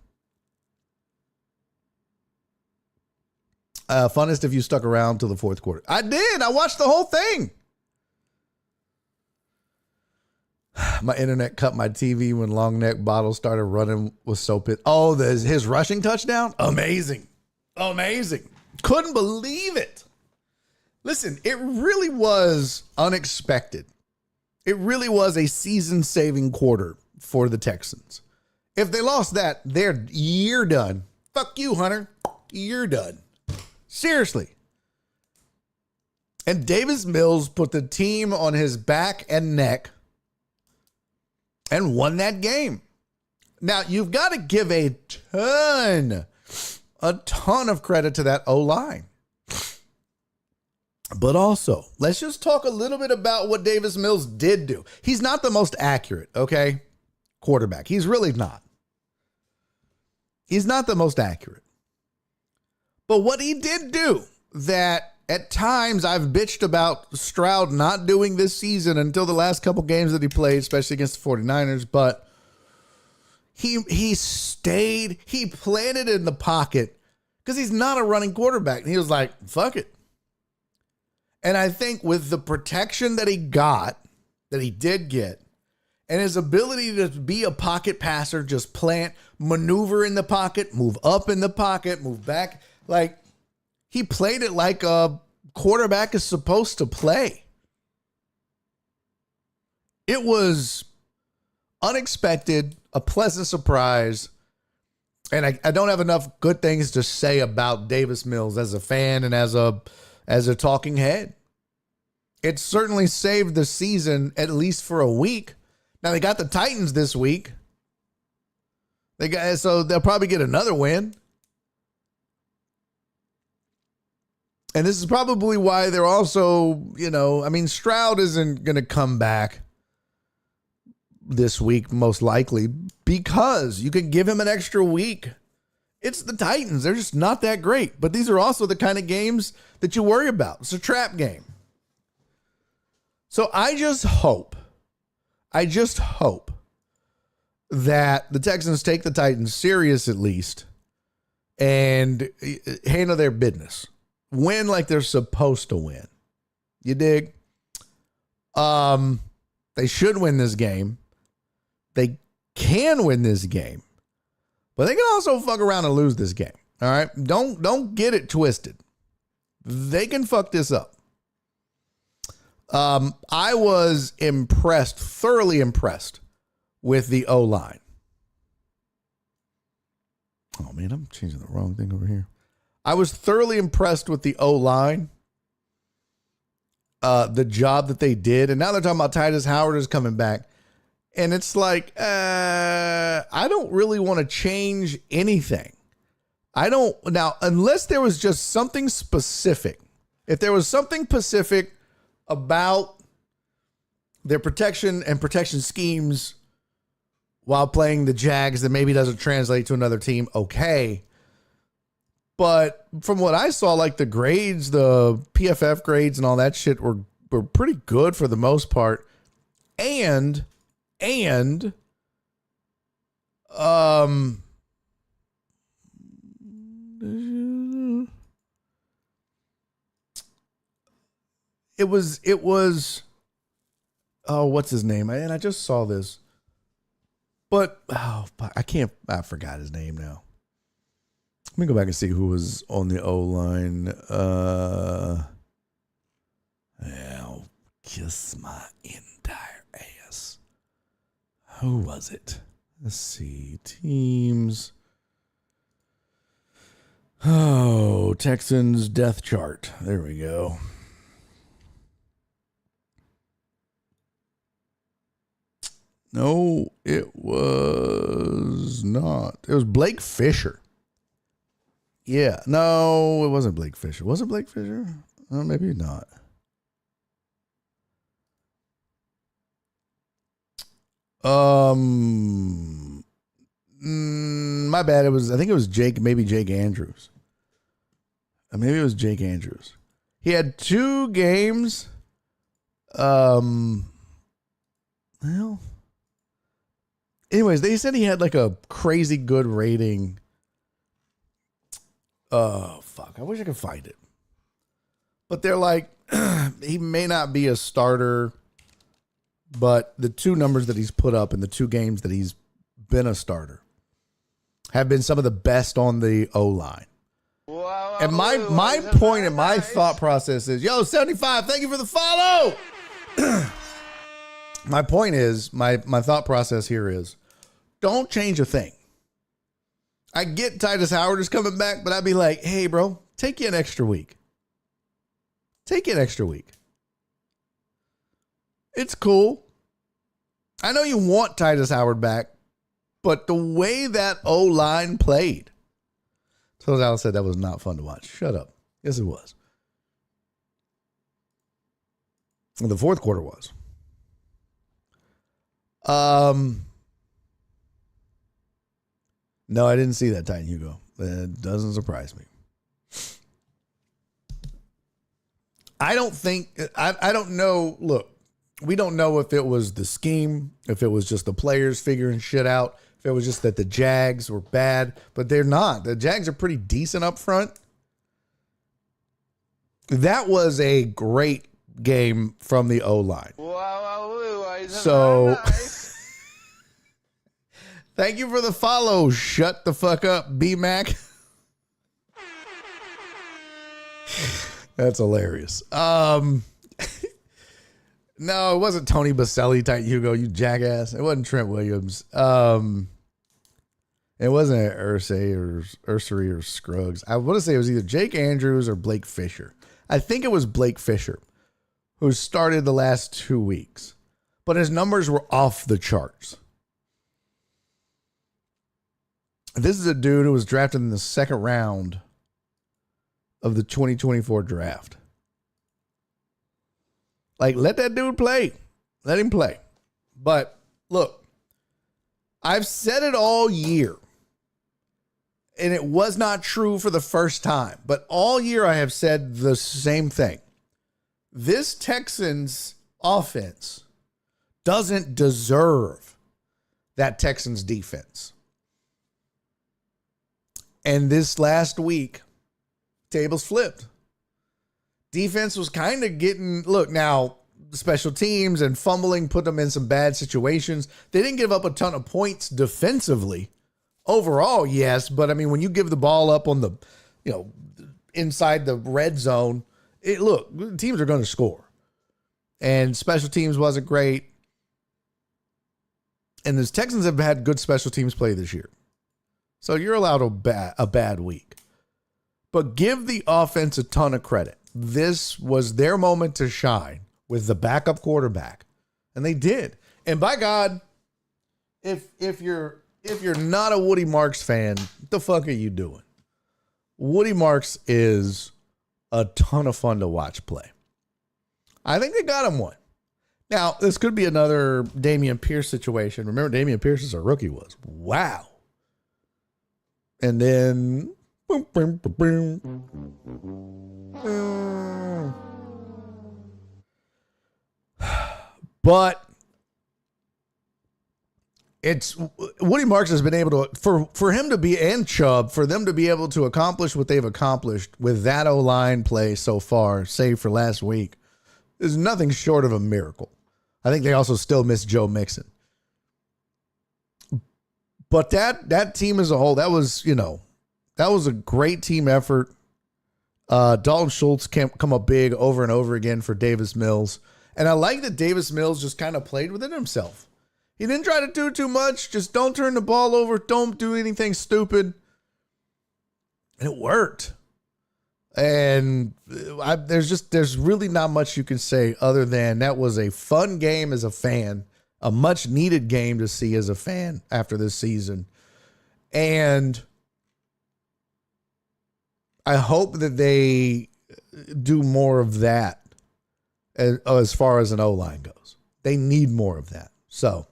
Funnest if you stuck around till the 4th quarter. I did. I watched the whole thing. My internet cut my TV when long neck bottle started running with soap. His rushing touchdown? Amazing. Amazing. Couldn't believe it. Listen, it really was unexpected. It really was a season-saving quarter for the Texans. If they lost that, you're done. Fuck you, Hunter. You're done. Seriously. And Davis Mills put the team on his back and neck and won that game. Now, you've got to give a ton of credit to that O-line. But also, let's just talk a little bit about what Davis Mills did do. He's not the most accurate, okay, quarterback. He's really not. He's not the most accurate. But what he did do that at times I've bitched about Stroud not doing this season until the last couple games that he played, especially against the 49ers, but he stayed, he planted in the pocket because he's not a running quarterback. And he was like, fuck it. And I think with the protection that he got, that he did get, and his ability to be a pocket passer, just plant, maneuver in the pocket, move up in the pocket, move back. Like, he played it like a quarterback is supposed to play. It was unexpected, a pleasant surprise. And I don't have enough good things to say about Davis Mills as a fan and as a talking head. It certainly saved the season, at least for a week. Now, they got the Titans this week. So they'll probably get another win. And this is probably why they're also, Stroud isn't going to come back this week, most likely, because you can give him an extra week. It's the Titans. They're just not that great. But these are also the kind of games that you worry about. It's a trap game. So I just hope that the Texans take the Titans serious at least and handle their business. Win like they're supposed to win. You dig? They should win this game. They can win this game. But they can also fuck around and lose this game. All right? Don't get it twisted. They can fuck this up. I was thoroughly impressed with the O-line. Oh, man, I'm changing the wrong thing over here. I was thoroughly impressed with the O-line, the job that they did. And now they're talking about Titus Howard is coming back. And it's like, I don't really want to change anything. Now, unless there was just something specific. If there was something specific about their protection and protection schemes while playing the Jags that maybe doesn't translate to another team, okay. But from what I saw, like the grades, the PFF grades and all that shit were pretty good for the most part. And it was, oh, what's his name? And I just saw this, but I forgot his name now. Let me go back and see who was on the O-line. I'll kiss my entire ass. Who was it? Let's see. Teams. Oh, Texans death chart. There we go. No, it was not. It was Blake Fisher. Yeah. No, it wasn't Blake Fisher. Was it Blake Fisher? Oh, maybe not. My bad. I think it was Jake Andrews. Maybe it was Jake Andrews. He had 2 games. Well, anyways, they said he had like a crazy good rating. Oh, fuck. I wish I could find it. But they're like, he may not be a starter, but the 2 numbers that he's put up in the 2 games that he's been a starter have been some of the best on the O-line. Wow, and my point and my thought process is, 75, thank you for the follow. My point is, my thought process here is, don't change a thing. I get Titus Howard is coming back, but I'd be like, hey, bro, take you an extra week. Take you an extra week. It's cool. I know you want Titus Howard back, But the way that O-line played. So Alan said that was not fun to watch. Shut up. Yes, it was. And the fourth quarter was. No, I didn't see that, Titan Hugo. It doesn't surprise me. I don't think, I don't know. Look, we don't know if it was the scheme, if it was just the players figuring shit out, if it was just that the Jags were bad, but they're not. The Jags are pretty decent up front. That was a great game from the O-line. So, thank you for the follow. Shut the fuck up, B-Mac. That's hilarious. No, it wasn't Tony Baselli, Titan Hugo, you jackass. It wasn't Trent Williams. It wasn't Ursery or Scruggs. I want to say it was either Jake Andrews or Blake Fisher. I think it was Blake Fisher who started the last 2 weeks, but his numbers were off the charts. This is a dude who was drafted in the second round of the 2024 draft. Like, let that dude play. Let him play. But look, I've said it all year, and it was not true for the first time, but all year I have said the same thing. This Texans offense doesn't deserve that Texans defense. And this last week, tables flipped. Defense was kind of getting, look, now special teams and fumbling put them in some bad situations. They didn't give up a ton of points defensively. Overall, yes, but I mean, when you give the ball up on the, inside the red zone, look, teams are going to score. And special teams wasn't great. And the Texans have had good special teams play this year. So you're allowed a bad week. But give the offense a ton of credit. This was their moment to shine with the backup quarterback. And they did. And by God, if you're not a Woody Marks fan, what the fuck are you doing? Woody Marks is a ton of fun to watch play. I think they got him one. Now, this could be another Dameon Pierce situation. Remember, Dameon Pierce is a rookie was. Wow. And then, boom, boom, boom, boom. But it's Woody Marks has been able to, for him to be, and Chubb, for them to be able to accomplish what they've accomplished with that O-line play so far, save for last week, is nothing short of a miracle. I think they also still miss Joe Mixon. But that team as a whole, that was a great team effort. Dalton Schultz come up big over and over again for Davis Mills. And I like that Davis Mills just kind of played within himself. He didn't try to do too much. Just don't turn the ball over. Don't do anything stupid. And it worked. And there's really not much you can say other than that was a fun game as a fan, a much needed game to see as a fan after this season. And I hope that they do more of that as far as an O-line goes. They need more of that. So,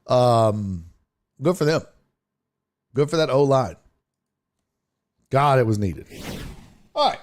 good for them. Good for that O-line. God, it was needed. All right.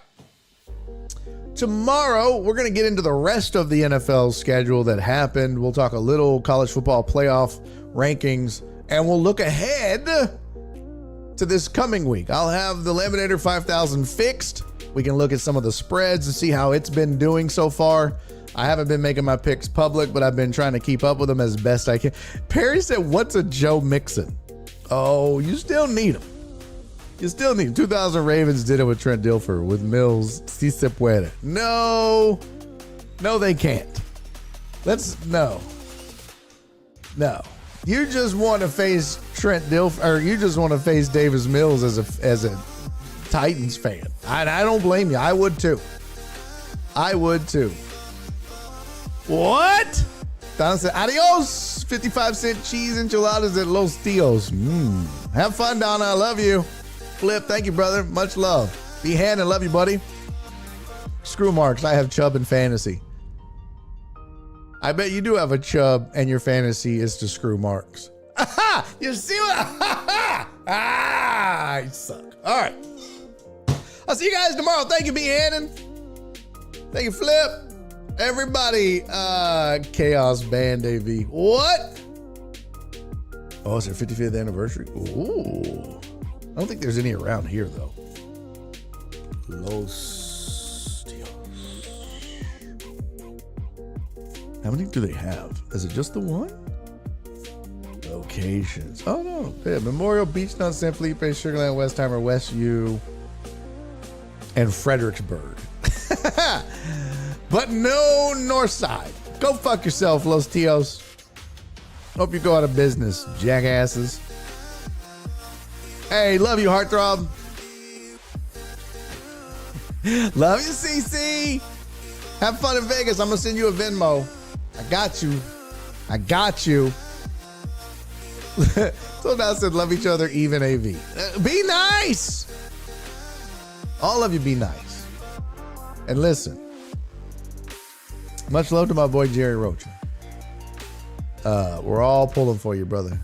Tomorrow, we're going to get into the rest of the NFL schedule that happened. We'll talk a little college football playoff rankings, and we'll look ahead to this coming week. I'll have the Laminator 5000 fixed. We can look at some of the spreads and see how it's been doing so far. I haven't been making my picks public, but I've been trying to keep up with them as best I can. Perry said, what's a Joe Mixon? Oh, you still need him. You still need him. 2000 Ravens did it with Trent Dilfer, with Mills. Si se puede. No, they can't. No. You just want to face Trent Dilfer, or you just want to face Davis Mills as a Titans fan. I don't blame you. I would too. What? Don said, adios. 55-cent cheese enchiladas at Los Tios. Have fun, Donna. I love you. Flip, thank you, brother. Much love. Be hand and love you, buddy. Screw Marks. I have Chubb and fantasy. I bet you do have a Chubb and your fantasy is to screw Marks. Aha! You see what? I suck. All right. I'll see you guys tomorrow. Thank you, B. Hannon. Thank you, Flip. Everybody, Chaos Band AV. What? Oh, it's their 55th anniversary? Ooh. I don't think there's any around here, though. Los Tios. How many do they have? Is it just the one? Locations. Oh, no. Yeah, Memorial, Beachtown, San Felipe, Sugarland, Westheimer, West U, and Fredericksburg. But no North Side. Go fuck yourself, Los Tios. Hope you go out of business, jackasses. Hey, love you, Heartthrob. Love you, CC. Have fun in Vegas. I'm going to send you a Venmo. I got you. I got you. So now I said love each other, even AV. Be nice. All of you be nice. And listen. Much love to my boy Jerry Rocha. We're all pulling for you, brother.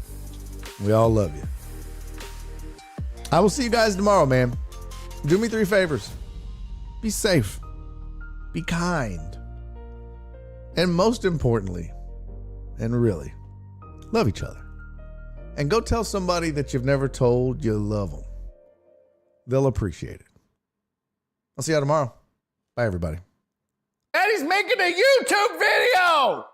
We all love you. I will see you guys tomorrow, man. Do me 3 favors. Be safe. Be kind. And most importantly, and really, love each other. And go tell somebody that you've never told you love them. They'll appreciate it. I'll see you tomorrow. Bye, everybody. Daddy's making a YouTube video.